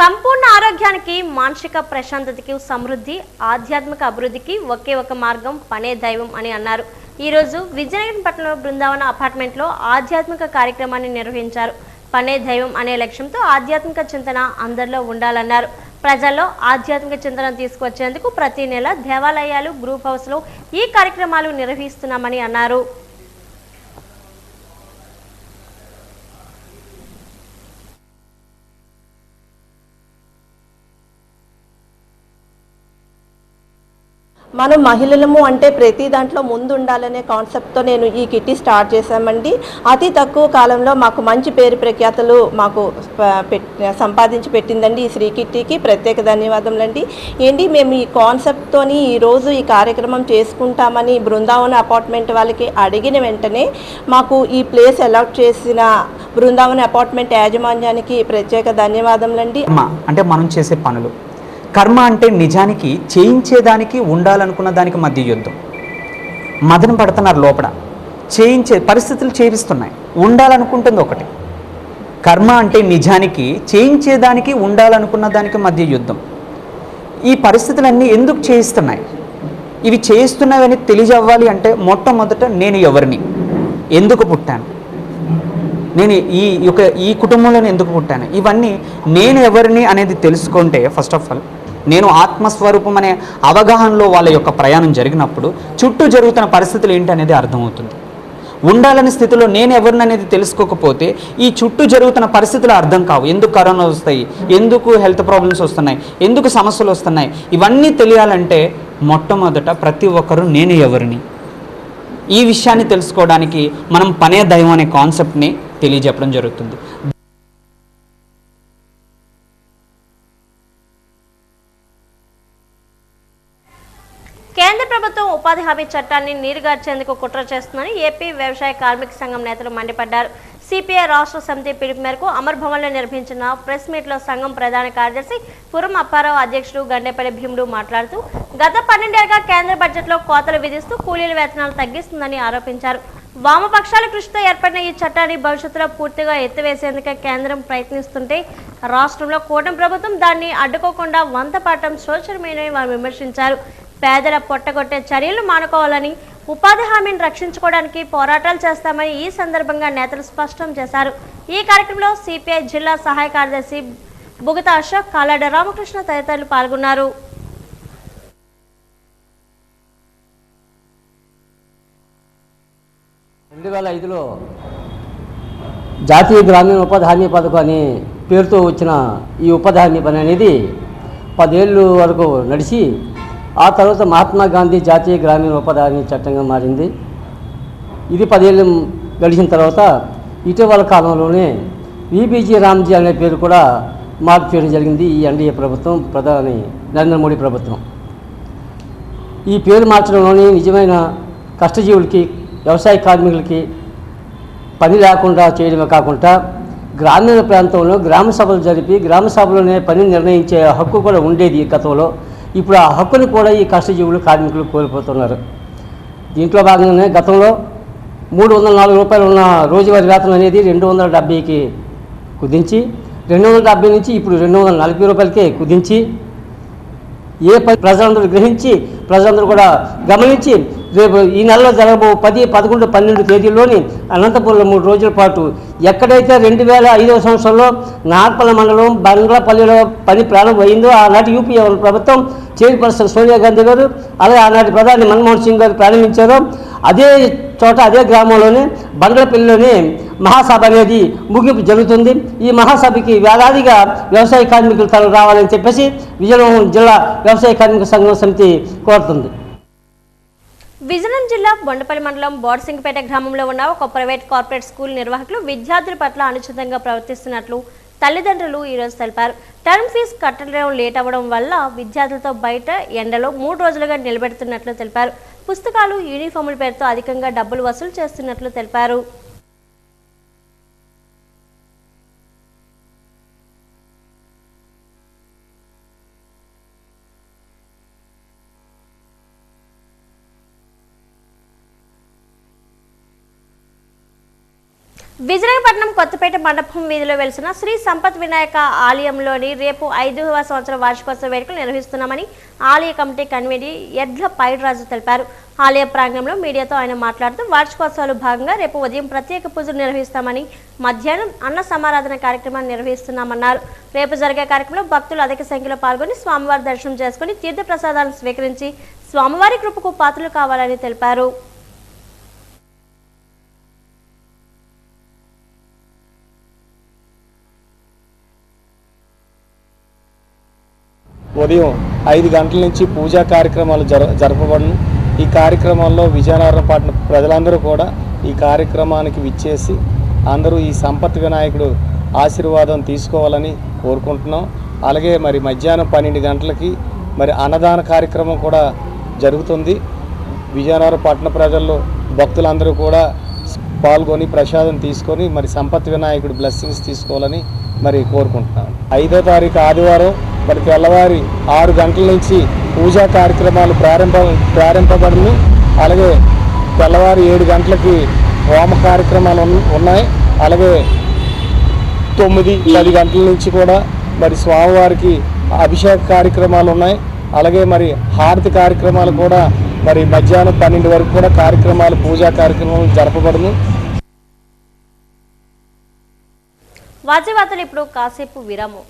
సంపూర్ణ ఆరోగ్యానికి, మానసిక ప్రశాంతతకి, సమృద్ధి, ఆధ్యాత్మిక అభివృద్ధికి ఒకే ఒక మార్గం పనే దైవం అని అన్నారు. ఈరోజు విజయనగరం పట్టణంలో బృందావన అపార్ట్మెంట్లో ఆధ్యాత్మిక కార్యక్రమాన్ని నిర్వహించారు. పనే దైవం అనే లక్ష్యంతో ఆధ్యాత్మిక చింతన అందరిలో ఉండాలన్నారు. ప్రజల్లో ఆధ్యాత్మిక చింతన తీసుకొచ్చేందుకు ప్రతి నెల దేవాలయాలు, గ్రూప్ హౌస్లో ఈ కార్యక్రమాలు నిర్వహిస్తున్నామని అన్నారు. మనం మహిళలము అంటే ప్రతి దాంట్లో ముందు ఉండాలనే కాన్సెప్ట్తో నేను ఈ కిట్టి స్టార్ట్ చేశామండి. అతి తక్కువ కాలంలో మాకు మంచి పేరు ప్రఖ్యాతలు మాకు సంపాదించి పెట్టిందండి ఈ శ్రీ కిట్టికి ప్రత్యేక ధన్యవాదములండి. ఏంటి మేము ఈ కాన్సెప్ట్తోని ఈరోజు ఈ కార్యక్రమం చేసుకుంటామని బృందావన అపార్ట్మెంట్ వాళ్ళకి అడిగిన వెంటనే మాకు ఈ ప్లేస్ అలాట్ చేసిన బృందావన అపార్ట్మెంట్ యాజమాన్యానికి ప్రత్యేక ధన్యవాదములండి. అంటే మనం చేసే పనులు కర్మ అంటే నిజానికి చేయించేదానికి ఉండాలనుకున్న దానికి మధ్య యుద్ధం. మదన పడుతున్నారు లోపల, చేయించే పరిస్థితులు చేయిస్తున్నాయి, ఉండాలనుకుంటుంది ఒకటి. కర్మ అంటే నిజానికి చేయించేదానికి ఉండాలనుకున్న దానికి మధ్య యుద్ధం. ఈ పరిస్థితులన్నీ ఎందుకు చేయిస్తున్నాయి? ఇవి చేయిస్తున్నాయని తెలియజవ్వాలి అంటే మొట్టమొదట నేను ఎవరిని, ఎందుకు పుట్టాను, నేను ఈ కుటుంబంలోనే ఎందుకు పుట్టాను, ఇవన్నీ నేను ఎవరిని అనేది తెలుసుకుంటే ఫస్ట్ ఆఫ్ ఆల్ నేను ఆత్మస్వరూపం అనే అవగాహనలో వాళ్ళ యొక్క ప్రయాణం జరిగినప్పుడు చుట్టూ జరుగుతున్న పరిస్థితులు ఏంటి అనేది అర్థమవుతుంది. ఉండాలని స్థితిలో నేను ఎవరిని అనేది తెలుసుకోకపోతే ఈ చుట్టూ జరుగుతున్న పరిస్థితులు అర్థం కావు. ఎందుకు కరోనా వస్తాయి, ఎందుకు హెల్త్ ప్రాబ్లమ్స్ వస్తున్నాయి, ఎందుకు సమస్యలు వస్తున్నాయి, ఇవన్నీ తెలియాలంటే మొట్టమొదట ప్రతి ఒక్కరూ నేను ఎవరిని, ఈ విషయాన్ని తెలుసుకోవడానికి మనం పనే దైవం అనే కాన్సెప్ట్ని తెలియజెప్పడం జరుగుతుంది. కేంద్ర ప్రభుత్వం ఉపాధి హామీ చట్టాన్ని నీరుగార్చేందుకు కుట్ర చేస్తుందని ఏపీ వ్యవసాయ కార్మిక సంఘం నేతలు మండిపడ్డారు. సిపిఐ రాష్ట్ర సమితి పిలుపు మేరకు అమర్ భవన్లో నిర్వహించిన ప్రెస్ మీట్లో సంఘం ప్రధాన కార్యదర్శి పురం అప్పారావు, అధ్యక్షుడు గండేపల్లి భీముడు మాట్లాడుతూ గత 12 ఏళ్లుగా కేంద్ర బడ్జెట్లో కోతలు విధిస్తూ కూలీల వేతనాలు తగ్గిస్తుందని ఆరోపించారు. వామపక్షాల కృషితో ఏర్పడిన ఈ చట్టాన్ని భవిష్యత్తులో పూర్తిగా ఎత్తివేసేందుకే కేంద్రం ప్రయత్నిస్తుంటే రాష్ట్రంలో కూటమి ప్రభుత్వం దాన్ని అడ్డుకోకుండా వంతపాఠం శోచనీయమని వారు విమర్శించారు. పేదల పొట్టగొట్టే చర్యలు మానుకోవాలని, ఉపాధి హామీని రక్షించుకోవడానికి పోరాటాలు చేస్తామని ఈ సందర్భంగా నేతలు స్పష్టం చేశారు. ఈ కార్యక్రమంలో సిపిఐ జిల్లా సహాయ కార్యదర్శి బుగత అశోక్, కాలాడ రామకృష్ణ తదితరులు పాల్గొన్నారు. జాతీయ గ్రామీణ ఉపాధి హామీ పథకం అనే పేరుతో వచ్చిన ఈ ఉపాధి హామీ పని అనేది 10 ఏళ్ళు వరకు నడిచి ఆ తర్వాత మహాత్మా గాంధీ జాతీయ గ్రామీణ ఉపాధి హామీ చట్టంగా మారింది. ఇది 10 ఏళ్ళు గడిచిన తర్వాత ఇటీవల కాలంలోనే విబీజీ రామ్జీ అనే పేరు కూడా మార్పు చేయడం జరిగింది ఈ ఎన్డీఏ ప్రభుత్వం, ప్రధాని నరేంద్ర మోడీ ప్రభుత్వం. ఈ పేరు మార్చడంలోని నిజమైన కష్టజీవులకి, వ్యవసాయ కార్మికులకి పని లేకుండా చేయడమే కాకుండా గ్రామీణ ప్రాంతంలో గ్రామ సభలు జరిపి గ్రామ సభలోనే పని నిర్ణయించే హక్కు కూడా ఉండేది గతంలో. ఇప్పుడు ఆ హక్కును కూడా ఈ కష్టజీవులు, కార్మికులు కోల్పోతున్నారు. దీంట్లో భాగంగానే గతంలో 304 రూపాయలు ఉన్న రోజువారీ వేతనం అనేది 270కి కుదించి 270 నుంచి ఇప్పుడు 240 రూపాయలకే కుదించి ప్రజలందరూ గ్రహించి ప్రజలందరూ కూడా గమనించి రేపు ఈ నెలలో జరగబో 10, 11, 12 తేదీల్లోని అనంతపురంలో 3 రోజుల పాటు ఎక్కడైతే 2005వ సంవత్సరంలో నార్పల మండలం బంగ్లాపల్లిలో పని ప్రారంభమైందో ఆనాటి యూపీ ప్రభుత్వం చైర్పర్సన్ సోనియా గాంధీ గారు అలాగే ఆనాటి ప్రధాని మన్మోహన్ సింగ్ గారు ప్రారంభించారో అదే చోట అదే గ్రామంలోనే బంగ్లాపల్లిలోనే మహాసభ అనేది ముగింపు జరుగుతుంది. ఈ మహాసభకి వేలాదిగా వ్యవసాయ కార్మికులు తరలి రావాలని చెప్పేసి విజయనగరం జిల్లా వ్యవసాయ కార్మిక సంఘం సమితి కోరుతుంది. విజయనగరం జిల్లా బొండపల్లి మండలం బోర్సింగపేట గ్రామంలో ఉన్న ఒక ప్రైవేట్ కార్పొరేట్ స్కూల్ నిర్వాహకులు విద్యార్థుల పట్ల అనుచితంగా ప్రవర్తిస్తున్నట్లు తల్లిదండ్రులు ఈరోజు తెలిపారు. టర్మ్ ఫీజు కట్టడం లేట్ అవ్వడం వల్ల విద్యార్థులతో బయట ఎండలో 3 రోజులుగా నిలబెడుతున్నట్లు తెలిపారు. పుస్తకాలు, యూనిఫాముల పేరుతో అధికంగా డబ్బులు వసూలు చేస్తున్నట్లు తెలిపారు. విజయనగరం కొత్తపేట మండపం వీధిలో వెలిసిన శ్రీ సంపత్ వినాయక ఆలయంలోని రేపు 5వ సంవత్సర వార్షికోత్సవ వేడుకలు నిర్వహిస్తున్నామని ఆలయ కమిటీ కన్వీనర్ ఎడ్ల పైడిరాజు తెలిపారు. ఆలయ ప్రాంగణంలో మీడియాతో ఆయన మాట్లాడుతూ వార్షికోత్సవాలు భాగంగా రేపు ఉదయం ప్రత్యేక పూజలు నిర్వహిస్తామని, మధ్యాహ్నం అన్న సమారాధన కార్యక్రమాన్ని నిర్వహిస్తున్నామన్నారు. రేపు జరిగే కార్యక్రమంలో భక్తులు అధిక సంఖ్యలో పాల్గొని స్వామివారి దర్శనం చేసుకుని తీర్థ ప్రసాదాలను స్వీకరించి స్వామివారి కృపకు పాత్రలు కావాలని తెలిపారు. ఉదయం 5 గంటల నుంచి పూజా కార్యక్రమాలు జరపబడును. ఈ కార్యక్రమాల్లో విజయనగరం పట్టణ ప్రజలందరూ కూడా ఈ కార్యక్రమానికి విచ్చేసి అందరూ ఈ సంపత్ వినాయకుడు ఆశీర్వాదం తీసుకోవాలని కోరుకుంటున్నాం. అలాగే మరి మధ్యాహ్నం 12 గంటలకి మరి అన్నదాన కార్యక్రమం కూడా జరుగుతుంది. విజయనగరం పట్టణ ప్రజల్లో భక్తులందరూ కూడా పాల్గొని ప్రసాదం తీసుకొని మరి సంపత్ వినాయకుడు బ్లెస్సింగ్స్ తీసుకోవాలని మరి కోరుకుంటున్నాం. 5వ తారీఖు ఆదివారం మరి తెల్లవారి 6 గంటల నుంచి పూజా కార్యక్రమాలు ప్రారంభపడును. అలాగే తెల్లవారి 7 గంటలకి హోమ కార్యక్రమాలు ఉన్నాయి. అలాగే 9, 10 గంటల నుంచి కూడా మరి స్వామివారికి అభిషేక కార్యక్రమాలు ఉన్నాయి. అలాగే మరి హారతి కార్యక్రమాలు కూడా మరి మధ్యాహ్నం 12 వరకు కూడా కార్యక్రమాలు పూజా కార్యక్రమాలు జరపబడును. వార్తలు ఇప్పుడు కాసేపు విరామం.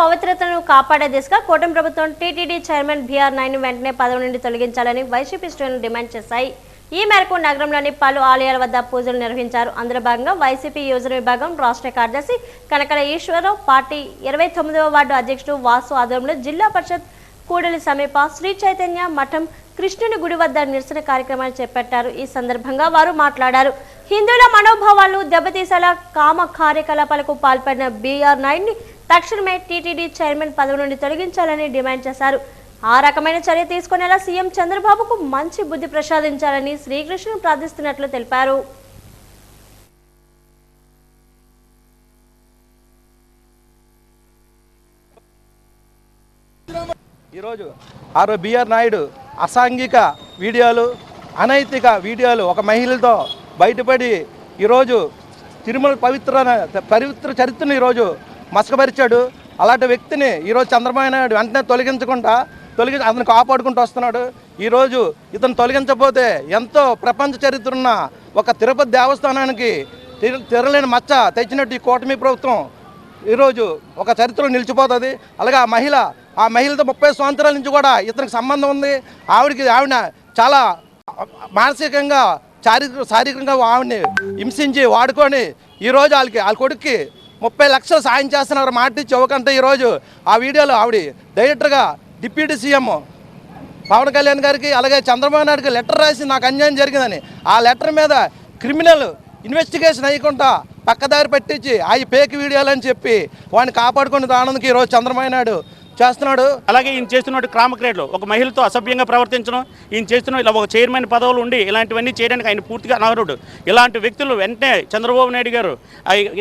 పవిత్రతను కాపాడే దిశగా కూటమి ప్రభుత్వం టీటీడీ చైర్మన్ బీఆర్ నాయుడును వెంటనే పదవి నుండి తొలగించాలని వైసీపీ శ్రేణులు డిమాండ్ చేశాయి. ఈ మేరకు నగరంలోని పలు ఆలయాల వద్ద పూజలు నిర్వహించారు. అందులో భాగంగా వైసీపీ యువజన విభాగం రాష్ట్ర కార్యదర్శి కనకల ఈశ్వరరావు, పార్టీ 29వ వార్డు అధ్యక్షుడు వాసు ఆధ్వర్యంలో జిల్లా పరిషత్ కూడలి సమీప శ్రీ చైతన్య మఠం కృష్ణుని గుడి వద్ద నిరసన కార్యక్రమాన్ని చేపట్టారు. ఈ సందర్భంగా వారు మాట్లాడారు. హిందువుల మనోభావాలు దెబ్బతీసేలా కామ కార్యకలాపాలకు పాల్పడిన బీఆర్ నాయుడిని తక్షణమే టీటీడీ చైర్మన్ పదవి నుండి తొలగించాలని డిమాండ్ చేశారు. ఆ రకమైన చర్య తీసుకునేలా సీఎం చంద్రబాబుకు మంచి బుద్ధి ప్రసాదించాలని శ్రీకృష్ణుని ప్రార్థిస్తున్నట్లు తెలిపారు. ఈరోజు బీఆర్ నాయుడు అసాంఘిక వీడియోలు, అనైతిక వీడియోలు ఒక మహిళతో బయటపడి ఈరోజు తిరుమల పవిత్ర చరిత్రను ఈరోజు మసకపరిచాడు. అలాంటి వ్యక్తిని ఈరోజు చంద్రబాబు నాయుడు వెంటనే అతను కాపాడుకుంటూ వస్తున్నాడు. ఈరోజు ఇతను తొలగించకపోతే ఎంతో ప్రపంచ చరిత్ర ఉన్న ఒక తిరుపతి దేవస్థానానికి తిరలేని మచ్చ తెచ్చినట్టు ఈ కూటమి ప్రభుత్వం ఈరోజు ఒక చరిత్రలో నిలిచిపోతుంది. అలాగే ఆ మహిళతో 30 సంవత్సరాల నుంచి కూడా ఇతనికి సంబంధం ఉంది. ఆవిడ చాలా మానసికంగా శారీరకంగా ఆవిడని హింసించి వాడుకొని ఈరోజు వాళ్ళ కొడుక్కి 30 లక్షలు సాయం చేస్తున్నారు. మాట ఇచ్చి ఇవ్వకంటే ఈరోజు ఆ వీడియోలో ఆవిడ డైరెక్టర్గా డిప్యూటీ సీఎం పవన్ కళ్యాణ్ గారికి అలాగే చంద్రబాబు నాయుడుకి లెటర్ రాసి నాకు అన్యాయం జరిగిందని ఆ లెటర్ మీద క్రిమినల్ ఇన్వెస్టిగేషన్ అయ్యకుండా పక్కదారి పెట్టించి అవి ఫేక్ వీడియోలు అని చెప్పి వాడిని కాపాడుకుని దానందుకు ఈరోజు చంద్రబాబు నాయుడు చేస్తున్నాడు. అలాగే ఈయన చేస్తున్నట్టు క్రామ క్రియలు ఒక మహిళతో అసభ్యంగా ప్రవర్తించడం, ఈయన చేస్తున్న ఇలా ఒక చైర్మన్ పదవులు ఉండి ఇలాంటివన్నీ చేయడానికి ఆయన పూర్తిగా అనర్హుడు. ఇలాంటి వ్యక్తులు వెంటనే చంద్రబాబు నాయుడు గారు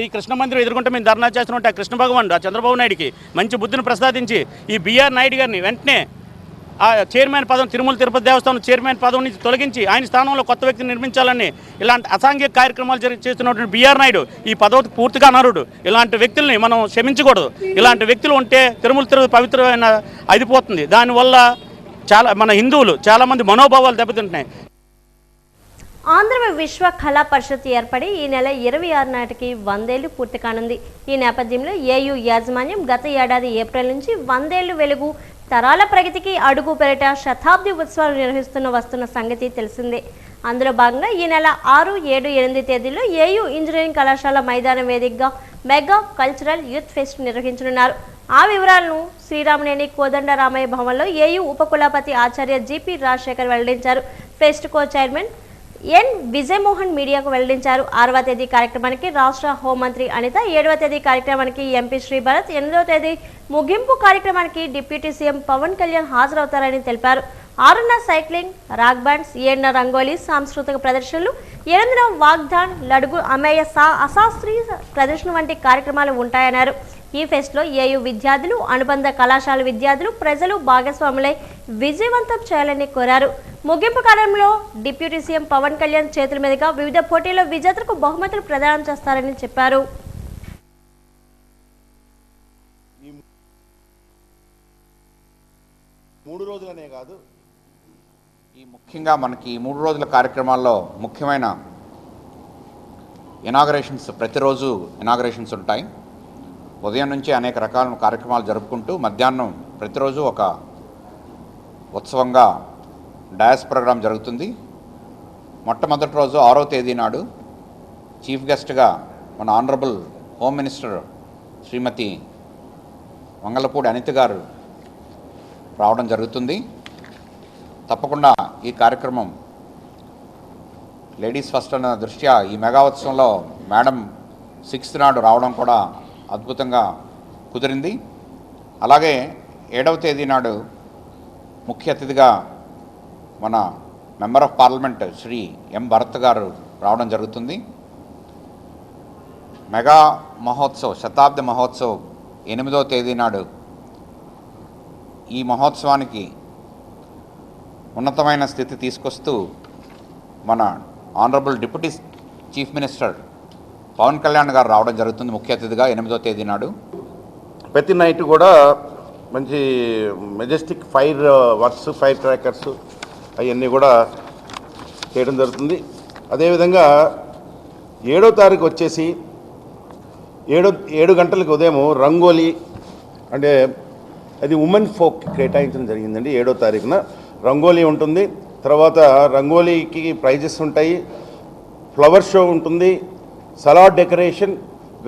ఈ కృష్ణ మందిరం ఎదుర్కొంటే మేము ధర్నా చేస్తున్నట్టు ఆ కృష్ణ భగవానుడు ఆ చంద్రబాబు నాయుడికి మంచి బుద్ధిని ప్రసాదించి ఈ బీఆర్ నాయుడు గారిని వెంటనే ఆ చైర్మన్ పదవి తిరుమల తిరుపతి దేవస్థానం చైర్మన్ పదవి నుంచి తొలగించి ఆయన స్థానంలో కొత్త వ్యక్తిని నిర్మించాలని ఇలాంటి అసాంఘిక కార్యక్రమాలు చేస్తున్నటువంటి బీఆర్ నాయుడు ఈ పదవికి పూర్తిగా అనర్హుడు. ఇలాంటి వ్యక్తుల్ని మనం క్షమించకూడదు. ఇలాంటి వ్యక్తులు ఉంటే తిరుమల తిరుపతి పవిత్రమైన అయిపోతుంది. దానివల్ల మన హిందువులు చాలామంది మనోభావాలు దెబ్బతింటున్నాయి. ఆంధ్ర విశ్వ కళా పరిషత్ ఏర్పడి ఈ నెల 26 నాటికి 100 ఏళ్లు పూర్తి కానుంది. ఈ నేపథ్యంలో ఏయూ యాజమాన్యం గత ఏడాది ఏప్రిల్ నుంచి 100 ఏళ్లు వెలుగు తరాల ప్రగతికి అడుగు పెరట శతాబ్ది ఉత్సవాలు నిర్వహిస్తున్న వస్తున్న సంగతి తెలిసిందే. అందులో భాగంగా ఈ నెల 6, 7, 8 తేదీల్లో ఏయూ ఇంజనీరింగ్ కళాశాల మైదానం వేదికగా మెగా కల్చరల్ యూత్ ఫెస్ట్ నిర్వహించనున్నారు. ఆ వివరాలను శ్రీరామనేని కోదండరామయ్య భవన్లో ఏయూ ఉపకులపతి ఆచార్య జీపీ రాజశేఖర్ వెల్లడించారు. Fest co chairman N Vijayamohan మీడియాకు వెల్లడించారు. 6వ తేదీ కార్యక్రమానికి రాష్ట్ర హోంమంత్రి అనిత, 7వ తేదీ కార్యక్రమానికి ఎంపీ శ్రీ భరత్, 8వ తేదీ ముగింపు కార్యక్రమానికి డిప్యూటీ సీఎం పవన్ కళ్యాణ్ హాజరవుతారని తెలిపారు. 6న సైక్లింగ్, రాక్ బ్యాండ్స్, 7న రంగోలీ సాంస్కృతిక ప్రదర్శనలు, 8న వాగ్దాన్, లడుగు అమేయ అశాస్త్రీయ ప్రదర్శన వంటి కార్యక్రమాలు ఉంటాయన్నారు. ఈ ఫెస్ట్లో ఏయూ విద్యార్థులు, అనుబంధ కళాశాల విద్యార్థులు, ప్రజలు భాగస్వాములై విజయవంతం చేయాలని కోరారు. ముగింపు కార్యక్రమంలో డిప్యూటీ సీఎం పవన్ కళ్యాణ్ చేతుల మీదుగా వివిధ పోటీల్లో విజేతలకు బహుమతులు ప్రదానం చేస్తారని చెప్పారు. మూడు రోజులనే కాదు, ముఖ్యంగా మనకి 3 రోజుల కార్యక్రమాల్లో ముఖ్యమైన ఇనాగరేషన్స్, ప్రతిరోజు ఇనాగరేషన్స్ ఉంటాయి. ఉదయం నుంచి అనేక రకాల కార్యక్రమాలు జరుపుకుంటూ మధ్యాహ్నం ప్రతిరోజు ఒక ఉత్సవంగా డయాస్ ప్రోగ్రాం జరుగుతుంది. మొట్టమొదటి రోజు 6వ తేదీ నాడు చీఫ్ గెస్ట్గా మన ఆనరబుల్ హోమ్ మినిస్టర్ శ్రీమతి వంగలపూడి అనిత గారు రావడం జరుగుతుంది. తప్పకుండా ఈ కార్యక్రమం లేడీస్ ఫస్ట్ అన్న దృష్ట్యా ఈ మెగా ఉత్సవంలో మేడం 6th నాడు రావడం కూడా అద్భుతంగా కుదిరింది. అలాగే 7వ తేదీ నాడు ముఖ్య అతిథిగా మన మెంబర్ ఆఫ్ పార్లమెంట్ శ్రీ ఎం భరత్ గారు రావడం జరుగుతుంది. మెగా మహోత్సవ్, శతాబ్ది మహోత్సవ్ 8వ తేదీ నాడు ఈ మహోత్సవానికి ఉన్నతమైన స్థితి తీసుకొస్తూ మన honourable deputy chief minister Pawan Kalyan garu రావడం జరుగుతుంది ముఖ్య అతిథిగా 8వ తేదీ నాడు. ప్రతి నైట్ కూడా మంచి Majestic fire works, fire crackers అవన్నీ కూడా చేయడం జరుగుతుంది. అదేవిధంగా 7వ తారీఖు వచ్చేసి 7 గంటలకు ఉదయం రంగోలీ అంటే అది ఉమెన్ ఫోక్ కేటాయించడం జరిగిందండి. 7వ తారీఖున రంగోలీ ఉంటుంది, తర్వాత రంగోలీకి ప్రైజెస్ ఉంటాయి, ఫ్లవర్ షో ఉంటుంది, salad decoration,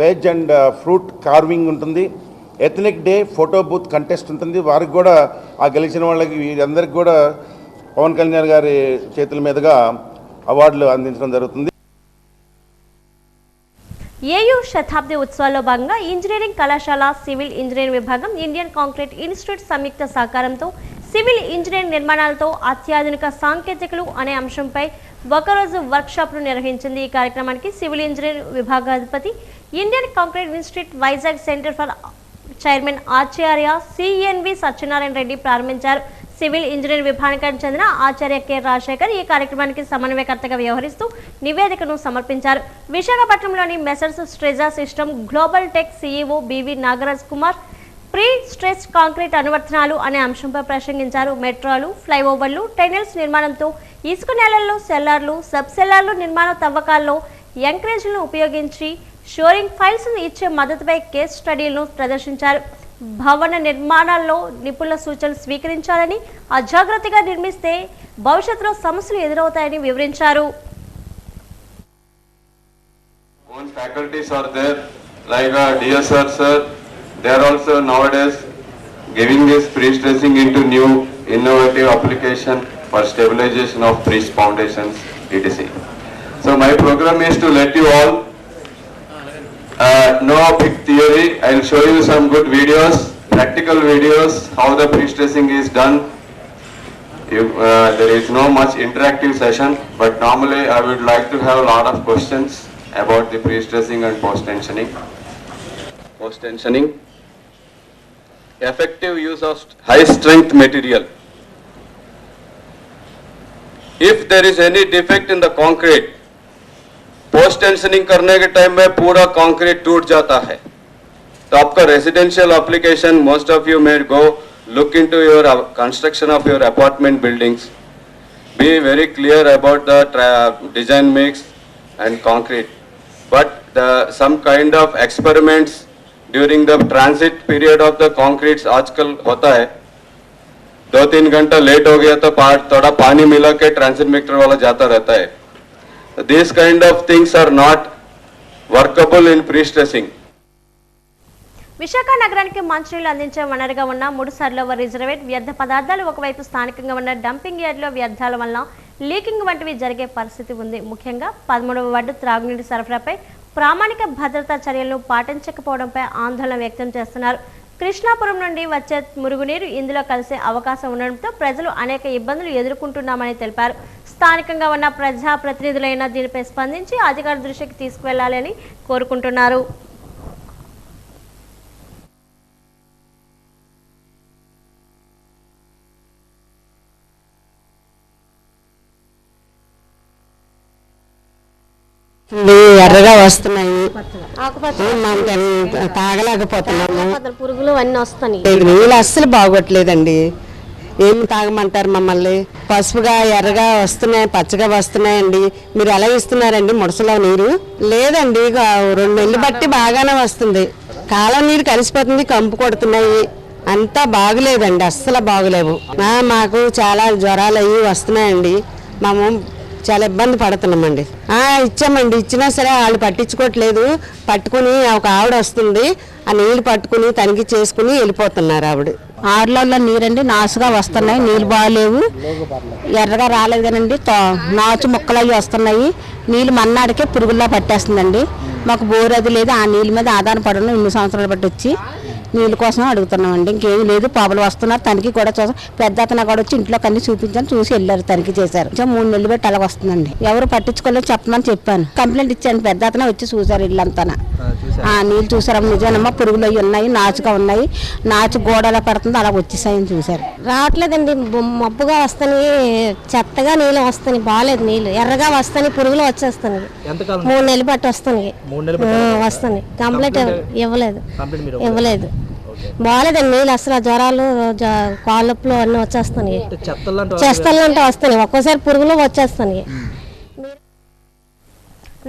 veg and fruit carving ఉంటుంది, ethnic day photo booth contest ఉంటుంది. వారికి కూడా ఆ గెలిచిన వాళ్ళకి వీరందరికీ కూడా పవన్ కళ్యాణ్ గారి చేతుల మీదుగా అవార్డులు అందించడం జరుగుతుంది. ఏయూ శతాబ్ది ఉత్సవాల్లో భాగంగా ఇంజనీరింగ్ కళాశాల సివిల్ ఇంజనీరింగ్ విభాగం ఇండియన్ కాంక్రీట్ ఇన్స్టిట్యూట్ సంయుక్త సహకారంతో సివిల్ ఇంజనీరింగ్ నిర్మాణాలతో అత్యాధునిక సాంకేతికలు అనే అంశంపై ఒకరోజు వర్క్షాప్ను నిర్వహించింది. ఈ కార్యక్రమానికి సివిల్ ఇంజనీరింగ్ విభాగాధిపతి Indian Concrete Institute Vizag centre for chairman ఆచార్య సిఎన్వి సత్యనారాయణ రెడ్డి ప్రారంభించారు. సివిల్ ఇంజనీరింగ్ విభాగానికి చెందిన ఆచార్య కె రాజశేఖర్ ఈ కార్యక్రమానికి సమన్వయకర్తగా వ్యవహరిస్తూ నివేదికను సమర్పించారు. విశాఖపట్నంలోని మెసర్స్ స్ట్రెజా system global tech CEO BV Nagaraj Kumar pre stretch concrete అనువర్తనాలు అనే అంశంపై ప్రసంగించారు. మెట్రోలు, ఫ్లైఓవర్లు, టెనెల్స్ నిర్మాణంతో ఇసుక నేలల్లో సెల్లార్లు, సబ్ సెల్లార్లు నిర్మాణ తవ్వకాల్లో ఎంకరేజ్లను ఉపయోగించి షోరింగ్ ఫైల్స్ ఇచ్చే మద్దతుపై కేస్ స్టడీలను ప్రదర్శించారు. భవన నిర్మాణాల్లో నిపుణుల సూచనలు స్వీకరించాలని, అజాగ్రత్తగా నిర్మిస్తే భవిష్యత్తులో సమస్యలు ఎదురవుతాయని వివరించారు. Own faculties are there, like DSR sir. They are also nowadays giving this pre-stressing into new innovative application for stabilization of bridge foundations, etc. So my program is to let you all know big theory. I will show you some good videos, practical videos, how the pre-stressing is done. There is no much interactive session, but normally I would like to have a lot of questions about the pre-stressing and post-tensioning. Post-tensioning. Effective use of high strength material. If there is any defect in the concrete, post tensioning करने के time में पूरा concrete टूट जाता है. तो आपका residential application, most of you may go look into your construction of your apartment buildings. Be very clear about the design mix and concrete. But some kind of experiments during the transit period of the concretes आजकल होता है. 2-3 घंटा late हो गया तो थोड़ा पानी मिला के ट्रांसिट मीटर वाला जाता रहता है. These kind of things are not workable in pre-stressing. Visakha నగరానికి మంచినీళ్లు అందించే వనరుగా ఉన్న ముడుసర్లోవర్ రిజర్వేట్ వ్యర్థ పదార్థాలు ఒకవైపు స్థానికంగా ఉన్న డంపింగ్ యార్డ్లో వ్యర్థాల వల్ల లీకింగ్ వంటివి జరిగే పరిస్థితి ఉంది. ముఖ్యంగా 13వ వార్డు త్రాగునీటి సరఫరాపై ప్రామాణిక భద్రతా చర్యలను పాటించకపోవడంపై ఆందోళన వ్యక్తం చేస్తున్నారు. కృష్ణాపురం నుండి వచ్చే మురుగునీరు ఇందులో కలిసే అవకాశం ఉండడంతో ప్రజలు అనేక ఇబ్బందులు ఎదుర్కొంటున్నామని తెలిపారు. స్థానికంగా ఉన్న ప్రజాప్రతినిధులైన దీనిపై స్పందించి అధికారుల దృష్టికి తీసుకువెళ్లాలని కోరుకుంటున్నారు. ఎర్రగా వస్తున్నాయి, తాగలేకపోతున్నాము, పురుగులు అన్నీ వస్తున్నాయి. నీళ్ళు అస్సలు బాగోట్లేదండి. ఏం తాగమంటారు మమ్మల్ని? పసుపుగా ఎర్రగా వస్తున్నాయి, పచ్చగా వస్తున్నాయండి. మీరు ఎలా ఇస్తున్నారండి ముడసలో నీరు? లేదండి, 2 నెలలు బట్టి బాగానే వస్తుంది. కాలం నీరు కలిసిపోతుంది, కంపు కొడుతున్నాయి. అంతా బాగులేదండి, అస్సలు బాగులేవు. మాకు చాలా జ్వరాలు అవి వస్తున్నాయండి. మేము చాలా ఇబ్బంది పడుతున్నామండి. ఇచ్చామండి, ఇచ్చినా సరే వాళ్ళు పట్టించుకోవట్లేదు. పట్టుకుని ఒక ఆవిడ వస్తుంది, ఆ నీళ్ళు పట్టుకుని తనిఖీ చేసుకుని వెళ్ళిపోతున్నారు ఆవిడ. ఆరులలో నీరండి నాసుగా వస్తున్నాయి, నీళ్ళు బాగాలేవు, ఎర్రగా రాలేదు కానండి, నాచు ముక్కలు అవి వస్తున్నాయి. నీళ్ళు మన్నాడికే పురుగుల్లా పట్టేస్తుందండి. మాకు బోర్ అది లేదు, ఆ నీళ్ళ మీద ఆధారపడడం 2 సంవత్సరాలు బట్టి వచ్చి నీళ్ళ కోసం అడుగుతున్నామండి. ఇంకేం లేదు, పాపలు వస్తున్నారు, తనిఖీ కూడా చూసాం. పెద్ద అతను కూడా వచ్చి ఇంట్లో కన్నీ చూపించాను, చూసి వెళ్ళారు, తనిఖీ చేశారు. 3 నెలలు బట్టి అలా వస్తుందండి. ఎవరు పట్టించుకోలేదు, చెప్పమని చెప్పాను, కంప్లైంట్ ఇచ్చాను. పెద్ద అతనే వచ్చి చూసారు ఇల్లంతా. నీళ్ళు చూసారు, నిజానమ్మా పురుగులు అవి ఉన్నాయి, నాచుగా ఉన్నాయి, నాచు గోడలా పడుతుంది, అలా వచ్చేసాయని చూసారు. రావట్లేదండి, మబ్బుగా వస్తాయి, చెత్తగా నీళ్ళు వస్తాయి, బాగాలేదు నీళ్ళు, ఎర్రగా వస్తాయి, పురుగులు వచ్చేస్తాయి. 3 నెలలు బట్టి వస్తాయి, వస్తాయి. కంప్లైంట్ ఇవ్వలేదు, బాగాలేదండి నీళ్ళు అసలు. జ్వరాలు, కాళ్ళొప్పులు అన్నీ వచ్చేస్తాయి, చెస్తలు అంటే వస్తాయి, ఒక్కోసారి పురుగులు వచ్చేస్తాయి.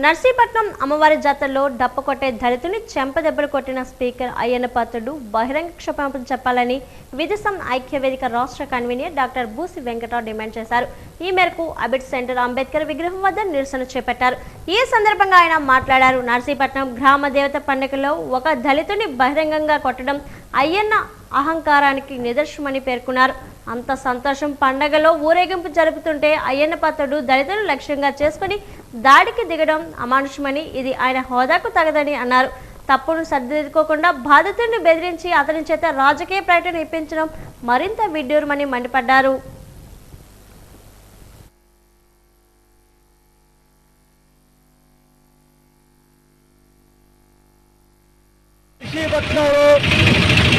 నర్సీపట్నం అమ్మవారి జాతరలో డప్పు కొట్టే దళితుని చెంపదెబ్బలు కొట్టిన స్పీకర్ అయ్యన్న పాత్రుడు బహిరంగ క్షమాపణ చెప్పాలని విజసం ఐక్యవేదిక రాష్ట్ర convener doctor Busi Venkatarao demand చేశారు. ఈ మేరకు అబిడ్ సెంటర్ అంబేద్కర్ విగ్రహం వద్ద నిరసన చేపట్టారు. ఈ సందర్భంగా ఆయన మాట్లాడారు. నర్సీపట్నం గ్రామ దేవత పండుగలో ఒక దళితుని బహిరంగంగా కొట్టడం అయ్యన్న అహంకారానికి నిదర్శనమని పేర్కొన్నారు. అంత సంతోషం పండగలో ఊరేగింపు జరుపుతుంటే అయ్యన్న పాత్రుడు దళితులను లక్ష్యంగా చేసుకుని దాడికి దిగడం అమానుషమని, ఇది ఆయన హోదాకు తగదని అన్నారు. తప్పును సరిదిద్దుకోకుండా బాధితుడిని బెదిరించి అతని చేత రాజకీయ ప్రకటన ఇప్పించడం మరింత విడ్డూరమని మండిపడ్డారు.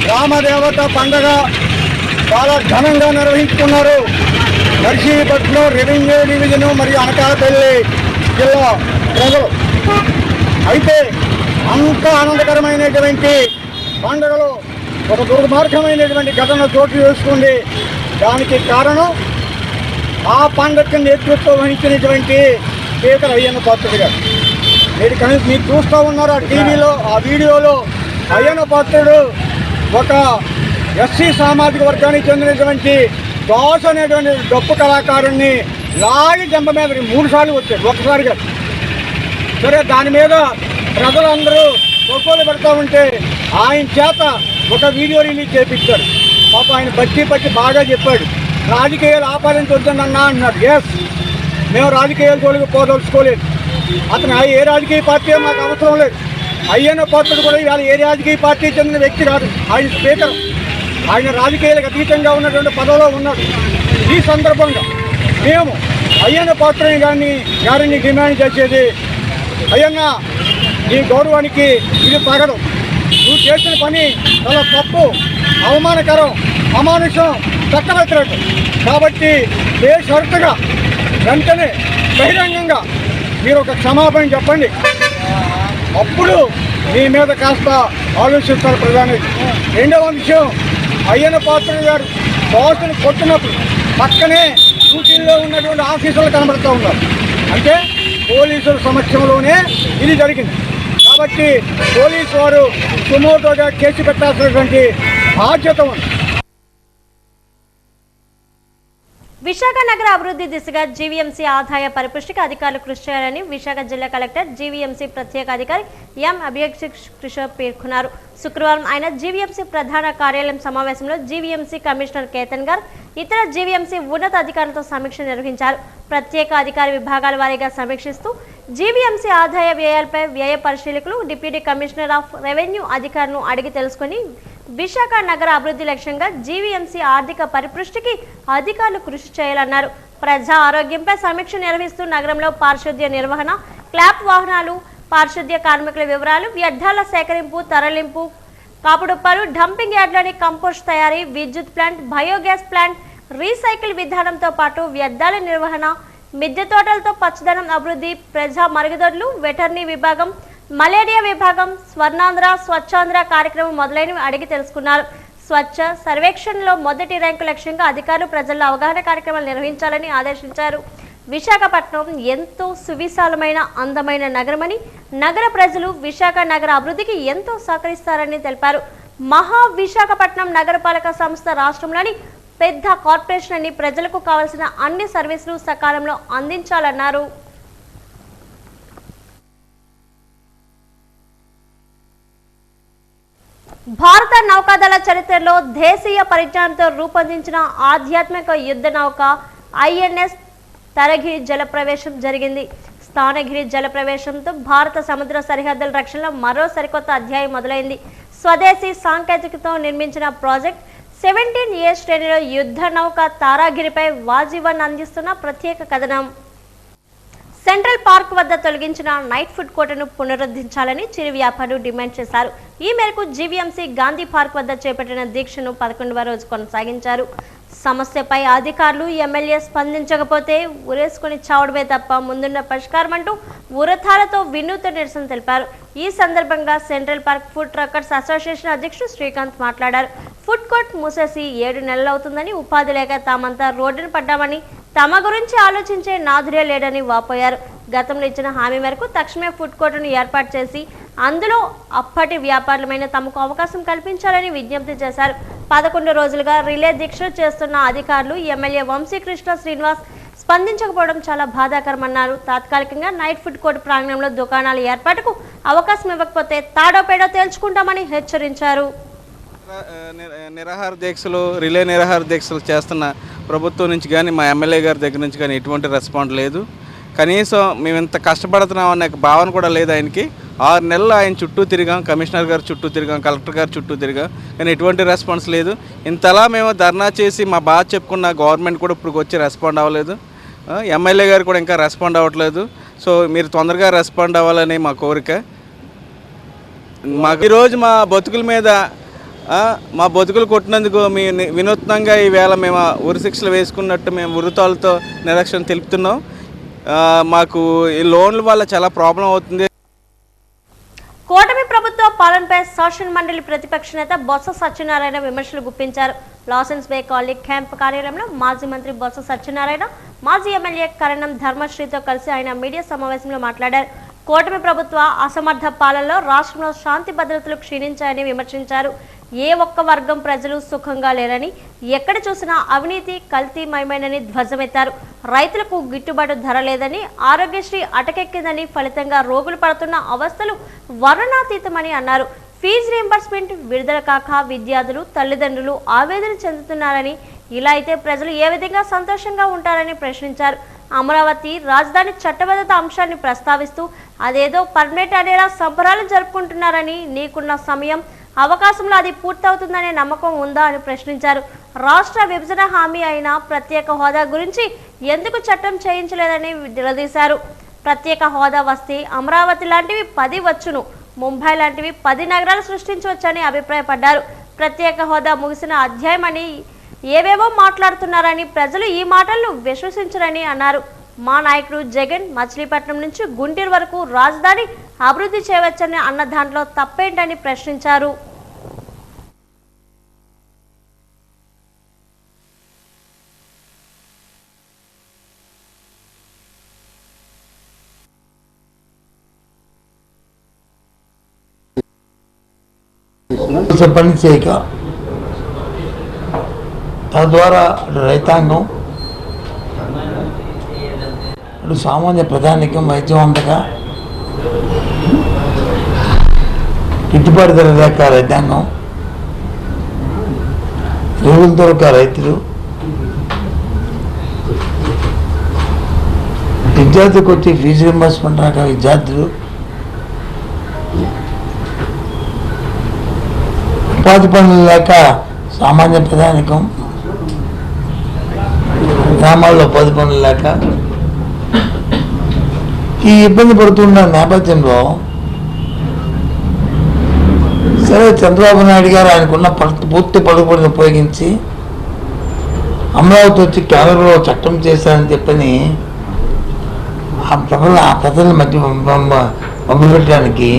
గ్రామదేవత పండగ చాలా ఘనంగా నిర్వహించుకున్నారు. నర్సీపట్నం రెవెన్యూ డివిజన్ మరియు అనకాపల్లి జిల్లా ప్రజలు. అయితే అంత ఆనందకరమైనటువంటి పండుగలో ఒక దుర్మార్గమైనటువంటి ఘటన చోటు చేసుకుంది. దానికి కారణం ఆ పండుగకి నేతృత్వం వహించినటువంటి స్పీకర్ అయ్యన్న పాత్రుడు గారు. మీరు చూస్తూ ఉన్నారు ఆ టీవీలో, ఆ వీడియోలో అయ్యన్న పాత్రుడు ఒక ఎస్సీ సామాజిక వర్గానికి చెందినటువంటి దాస్ అనేటువంటి డప్పు కళాకారుణ్ణి లాగి జంప మీద 3 సార్లు వచ్చాడు, ఒక్కసారిగా. సరే, దాని మీద ప్రజలందరూ కొనుగోలు పెడతా ఉంటే ఆయన చేత ఒక వీడియో రిలీజ్ చేయించాడు. పాప ఆయన పట్టి బాగా చెప్పాడు. రాజకీయాలు ఆపాదించొద్దన్నా అన్నాడు. ఎస్, మేము రాజకీయాలు తోలికి పోదలుచుకోలేదు. అతను ఏ రాజకీయ పార్టీ మాకు అవసరం లేదు. అయ్యన్న పాత్రుడు కూడా ఇవాళ ఏ రాజకీయ పార్టీ చెందిన వ్యక్తి కాదు. ఆయన స్పీకర్, ఆయన రాజకీయాలకు అతీతంగా ఉన్నటువంటి పదవిలో ఉన్నాడు. ఈ సందర్భంగా మేము అయ్యన్న పాత్రుని గారిని డిమాండ్ చేసేది, అయ్యన్న నీ గౌరవానికి ఇది తగదు. నువ్వు చేసిన పని చాలా తప్పు, అవమానకరం, అమానుషం, చట్ట వ్యతిరేకం. కాబట్టి బేషరతుగా వెంటనే బహిరంగంగా మీరు ఒక క్షమాపణ చెప్పండి. అప్పుడు మీ మీద కాస్త ఆలోచిస్తారు ప్రధాని. రెండవ విషయం, అయ్యన్న పాత్రుడు గారు దోషులు కొట్టినప్పుడు పక్కనే డ్యూటీల్లో ఉన్నటువంటి ఆఫీసర్లు కనబడుతూ ఉన్నారు. అంటే పోలీసుల సమక్షంలోనే ఇది జరిగింది. కాబట్టి పోలీసు వారు సుమోటోగా కేసు పెట్టాల్సినటువంటి బాధ్యత ఉంది. విశాఖ నగర అభివృద్ధి దిశగా జీవీఎంసీ ఆదాయ పరిపుష్టికి అధికారులు కృషి చేయాలని విశాఖ జిల్లా కలెక్టర్ జీవీఎంసీ ప్రత్యేక అధికారి ఎం అభిషేక్ కిషోర్ పేర్కొన్నారు. శుక్రవారం ఆయన జీవీఎంసీ ప్రధాన కార్యాలయం సమావేశంలో జీవీఎంసీ కమిషనర్ కేతన్ గారు ఇతర జీవీఎంసీ ఉన్నత అధికారులతో సమీక్ష నిర్వహించారు. ప్రత్యేక అధికారి విభాగాల వారీగా సమీక్షిస్తూ జీవీఎంసీ ఆదాయ వ్యయాలపై వ్యయ పరిశీలకులు డిప్యూటీ కమిషనర్ ఆఫ్ రెవెన్యూ అధికారులను అడిగి తెలుసుకుని విశాఖ నగర అభివృద్ధి లక్ష్యంగా జీవీఎంసీ ఆర్థిక పరిపుష్టికి అధికారులు కృషి చేయాలన్నారు. ప్రజా ఆరోగ్యంపై సమీక్ష నిర్వహిస్తూ నగరంలో పారిశుద్ధ్య నిర్వహణ, క్లాప్ వాహనాలు, పారిశుద్ధ్య కార్మికుల వివరాలు, వ్యర్థాల సేకరింపు, తరలింపు, కాపుడుప్పాలు, డంపింగ్ యార్డ్లని కంపోస్ట్ తయారీ, విద్యుత్ ప్లాంట్, బయోగ్యాస్ ప్లాంట్, రీసైకిల్ విధానంతో పాటు వ్యర్థాల నిర్వహణ, మిద్దె తోటలతో పచ్చదనం అభివృద్ధి, ప్రజా మరుగుదొడ్లు, వెటర్నరీ విభాగం, మలేరియా విభాగం, స్వర్ణాంధ్ర, స్వచ్ఛాంధ్ర కార్యక్రమం మొదలైనవి అడిగి తెలుసుకున్నారు. స్వచ్ఛ సర్వేక్షణలో మొదటి ర్యాంకు లక్ష్యంగా అధికారులు ప్రజల్లో అవగాహన కార్యక్రమాలు నిర్వహించాలని ఆదేశించారు. విశాఖపట్నం ఎంతో సువిశాలమైన అందమైన నగరమని, నగర ప్రజలు విశాఖ నగర అభివృద్ధికి ఎంతో సహకరిస్తారని తెలిపారు. మహా విశాఖపట్నం నగరపాలక సంస్థ రాష్ట్రంలోని పెద్ద కార్పొరేషన్ అని, ప్రజలకు కావాల్సిన అన్ని సర్వీసులు సకాలంలో అందించాలన్నారు. భారత నౌకాదళ చరిత్రలో దేశీయ పరిజ్ఞానంతో రూపొందించిన ఆధ్యాత్మిక యుద్ధ నౌక ఐఎన్ఎస్ తరగిరి జలప్రవేశం జరిగింది. స్థానగిరి జలప్రవేశంతో భారత సముద్ర సరిహద్దుల రక్షణలో మరో సరికొత్త అధ్యాయం మొదలైంది. స్వదేశీ సాంకేతికతో నిర్మించిన ప్రాజెక్ట్ 17A శ్రేణిలో యుద్ధ నౌక తారాగిరిపై వాజీవన్ అందిస్తున్న ప్రత్యేక కథనం. సెంట్రల్ పార్క్ వద్ద తొలగించిన నైట్ ఫుడ్ కోర్టును పునరుద్ధరించాలని చిరు వ్యాపారులు డిమాండ్ చేశారు. ఈ మేరకు జీవీఎంసీ గాంధీ పార్క్ వద్ద చేపట్టిన దీక్షను 11వ రోజు కొనసాగించారు. సమస్యపై అధికారులు, ఎమ్మెల్యే స్పందించకపోతే ఉరేసుకుని చావడమే తప్ప ముందున్న పరిష్కారం అంటూ ఉరతాలతో వినూత్న నిరసన తెలిపారు. ఈ సందర్భంగా central park food truckers association అధ్యక్షుడు శ్రీకాంత్ మాట్లాడారు. ఫుడ్ కోర్ట్ మూసేసి 7 నెలలవుతుందని, ఉపాధి లేక తామంతా రోడ్డున పడ్డామని, తమ గురించి ఆలోచించే నాదురే లేడని వాపోయారు. గతంలో ఇచ్చిన హామీ మేరకు తక్షణమే ఫుడ్ కోర్టును ఏర్పాటు చేసి అందులో అప్పటి వ్యాపారులమైన తమకు అవకాశం కల్పించాలని విజ్ఞప్తి చేశారు. 11 రోజులుగా రిలే దీక్షలు చేస్తున్న అధికారులు ఎమ్మెల్యే వంశీకృష్ణ శ్రీనివాస్ స్పందించకపోవడం చాలా బాధాకరమన్నారు. తాత్కాలికంగా నైట్ ఫుడ్ కోర్టు ప్రాంగణంలో దుకాణాల ఏర్పాటుకు అవకాశం ఇవ్వకపోతే తాడో పేడో తేల్చుకుంటామని హెచ్చరించారు. నిరాహార దీక్షలు రిలే నిరాహార దీక్షలు చేస్తున్న ప్రభుత్వం నుంచి కానీ మా ఎమ్మెల్యే గారి దగ్గర నుంచి కానీ ఎటువంటి రెస్పాండ్ లేదు. కనీసం మేము ఇంత కష్టపడుతున్నాం అనే భావన కూడా లేదు ఆయనకి. 6 నెలలు ఆయన చుట్టూ తిరిగాం, కమిషనర్ గారు చుట్టూ తిరిగాం, కలెక్టర్ గారు చుట్టూ తిరిగాం, కానీ ఎటువంటి రెస్పాన్స్ లేదు. ఇంతలా మేము ధర్నా చేసి మా బాధ చెప్పుకున్న గవర్నమెంట్ కూడా ఇప్పుడు వచ్చి రెస్పాండ్ అవ్వలేదు. ఎమ్మెల్యే గారు కూడా ఇంకా రెస్పాండ్ అవ్వట్లేదు. సో మీరు తొందరగా రెస్పాండ్ అవ్వాలని మా కోరిక. మాకు ఈరోజు మా బతుకుల మీద మా బతుకులు కొట్టినందుకు మీ వినూత్నంగా ఈవేళ మేము ఉరి శిక్షలు వేసుకున్నట్టు మేము ఉరితాలతో నిరక్షణ తెలుపుతున్నాం. మాకు ఈ లోన్ల వల్ల చాలా ప్రాబ్లం అవుతుంది. కూటమి ప్రభుత్వ పాలనపై శాసన మండలి ప్రతిపక్ష నేత బొత్స సత్యనారాయణ విమర్శలు గుప్పించారు. లాసెన్స్ బే కాలనీ క్యాంప్ కార్యాలయంలో మాజీ మంత్రి బొత్స సత్యనారాయణ, మాజీ ఎమ్మెల్యే కరణం ధర్మశ్రీతో కలిసి ఆయన మీడియా సమావేశంలో మాట్లాడారు. కూటమి ప్రభుత్వ అసమర్థ పాలనలో రాష్ట్రంలో శాంతి భద్రతలు క్షీణించాయని విమర్శించారు. ఏ ఒక్క వర్గం ప్రజలు సుఖంగా లేరని, ఎక్కడ చూసినా అవినీతి కల్తీమయమేనని ధ్వజమెత్తారు. రైతులకు గిట్టుబాటు ధర లేదని, ఆరోగ్యశ్రీ అటకెక్కిందని, ఫలితంగా రోగులు పడుతున్న అవస్థలు వర్ణనాతీతమని అన్నారు. ఫీజు రీయింబర్స్మెంట్ విడుదల కాక విద్యార్థులు, తల్లిదండ్రులు ఆవేదన చెందుతున్నారని, ఇలా అయితే ప్రజలు ఏ విధంగా సంతోషంగా ఉంటారని ప్రశ్నించారు. అమరావతి రాజధాని చట్టబద్ధత అంశాన్ని ప్రస్తావిస్తూ అదేదో పర్మనెంట్ అనేలా సంబరాలు జరుపుకుంటున్నారని, నీకున్న సమయం అవకాశంలో అది పూర్తవుతుందనే నమ్మకం ఉందా అని ప్రశ్నించారు. రాష్ట్ర విభజన హామీ అయిన ప్రత్యేక హోదా గురించి ఎందుకు చట్టం చేయించలేదని నిలదీశారు. ప్రత్యేక హోదా వస్తే అమరావతి లాంటివి 10 వచ్చును, ముంబై లాంటివి 10 నగరాలు సృష్టించవచ్చని అభిప్రాయపడ్డారు. ప్రత్యేక హోదా ముగిసిన అధ్యాయమని ఏవేవో మాట్లాడుతున్నారని, ప్రజలు ఈ మాటలను విశ్వసించరని అన్నారు. మా నాయకుడు జగన్ మచిలీపట్నం నుంచి గుంటూరు వరకు రాజధాని అభివృద్ధి చేయవచ్చని అన్న దాంట్లో తప్పేంటని ప్రశ్నించారు. పని చేయక తద్వారా రైతాంగం, సామాన్య ప్రధానికం వైద్యం అందగా గిట్టుబాటు ధర లేక రైతాంగం, ఎరువులు దొరక రైతులు, విద్యార్థికి వచ్చి ఫీజు రింబర్స్మెంట్ రాక విద్యార్థులు, ఉపాధి పనులు లేక సామాన్య ప్రధానికం, గ్రామాల్లో ఉపాధి పనులు లేక ఈ ఇబ్బంది పడుతున్న నేపథ్యంలో సరే చంద్రబాబు నాయుడు గారు ఆయనకున్న పూర్తి పలుకుబడిని ఉపయోగించి అమరావతి వచ్చి కేంద్రంలో చట్టం చేశారని చెప్పని ఆ ప్రజల మధ్య పంపిపెట్టడానికి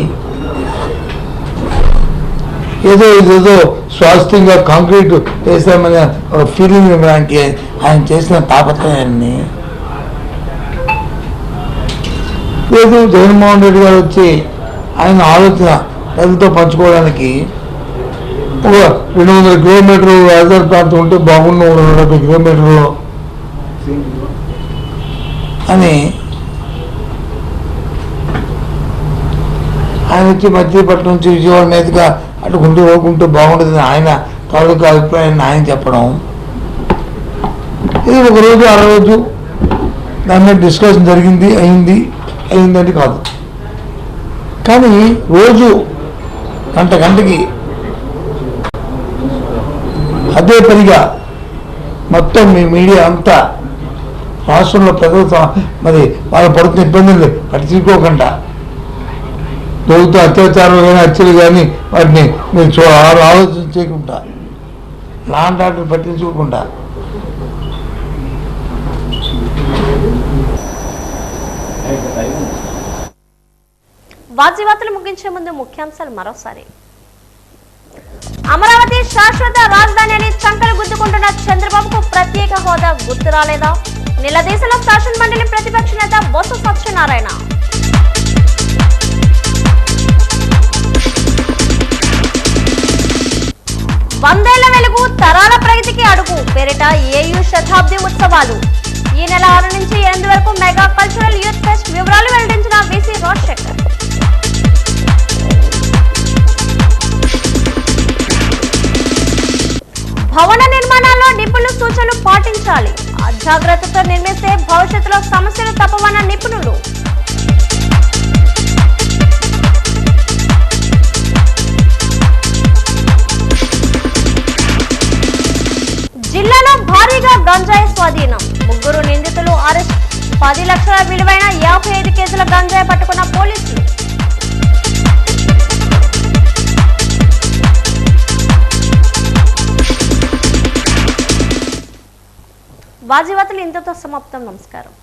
ఇదేదో స్వాస్థ్యంగా కాంక్రీట్ వేసామనే ఒక ఫీలింగ్ ఇవ్వడానికి ఆయన చేసిన తాపత్రయాన్ని లేదు జగన్మోహన్ రెడ్డి గారు వచ్చి ఆయన ఆలోచన ప్రజలతో పంచుకోవడానికి ఒక 200 కిలోమీటర్లు రాజధాని ప్రాంతం ఉంటే బాగుండు, 270 కిలోమీటర్లు అని ఆయన వచ్చి మచిలీపట్నం నుంచి విజయవాడ మీదుగా అటు గుంటూరు పోకుంటూ బాగుంటుందని ఆయన తాలూకా అభిప్రాయాన్ని ఆయన చెప్పడం, ఇది ఒక రోజు ఆ రోజు దాని మీద డిస్కషన్ జరిగింది అయిందంటే కాదు. కానీ రోజు గంటకి అదే పనిగా మొత్తం మీ మీడియా అంతా రాష్ట్రంలో ప్రజలతో మరి వాళ్ళు పడుతున్న ఇబ్బందులు పట్టించుకోకుండా, ప్రభుత్వ అత్యాచారాలు కానీ హత్యలు కానీ వాటిని మీరు ఆలోచన చేయకుండా, లాండ్ ఆర్డర్ పట్టించుకోకుండా వార్తలు ముగించే ముందు ముఖ్యాంశాలు మరోసారి. అమరావతి శాశ్వత రాజధాని అని చంకలు గుద్దుకుంటున్న చంద్రబాబుకు ప్రత్యేక హోదా గుర్తు రాలేదా? నిలదీశలో శాసన మండలి ప్రతిపక్ష నేత బొత్స సత్యనారాయణ. వందేళ్ల వెలుగు తరాల ప్రగతికి అడుగు పేరిట ఏయూ శతాబ్ది ఉత్సవాలు. ఈ నెల 6 నుంచి 8 వరకు మెగా కల్చరల్ యూత్ ఫెస్ట్ వివరాలు వెల్లడించిన వీసీ రాజశేఖర్. భవన నిర్మాణాల్లో నిపుణుల సూచనలు పాటించాలి. అజాగ్రత్తతో నిర్మిస్తే భవిష్యత్తులో సమస్యలు తప్పవన్న నిపుణులు. జిల్లాలో భారీగా గంజాయి స్వాధీనం. 3 నిందితులు అరెస్ట్. 10 లక్షల విలువైన 55 కేజీల గంజాయి పట్టుకున్న పోలీసులు. వాజీవార్తలు ఇంతతో సమాప్తం. నమస్కారం.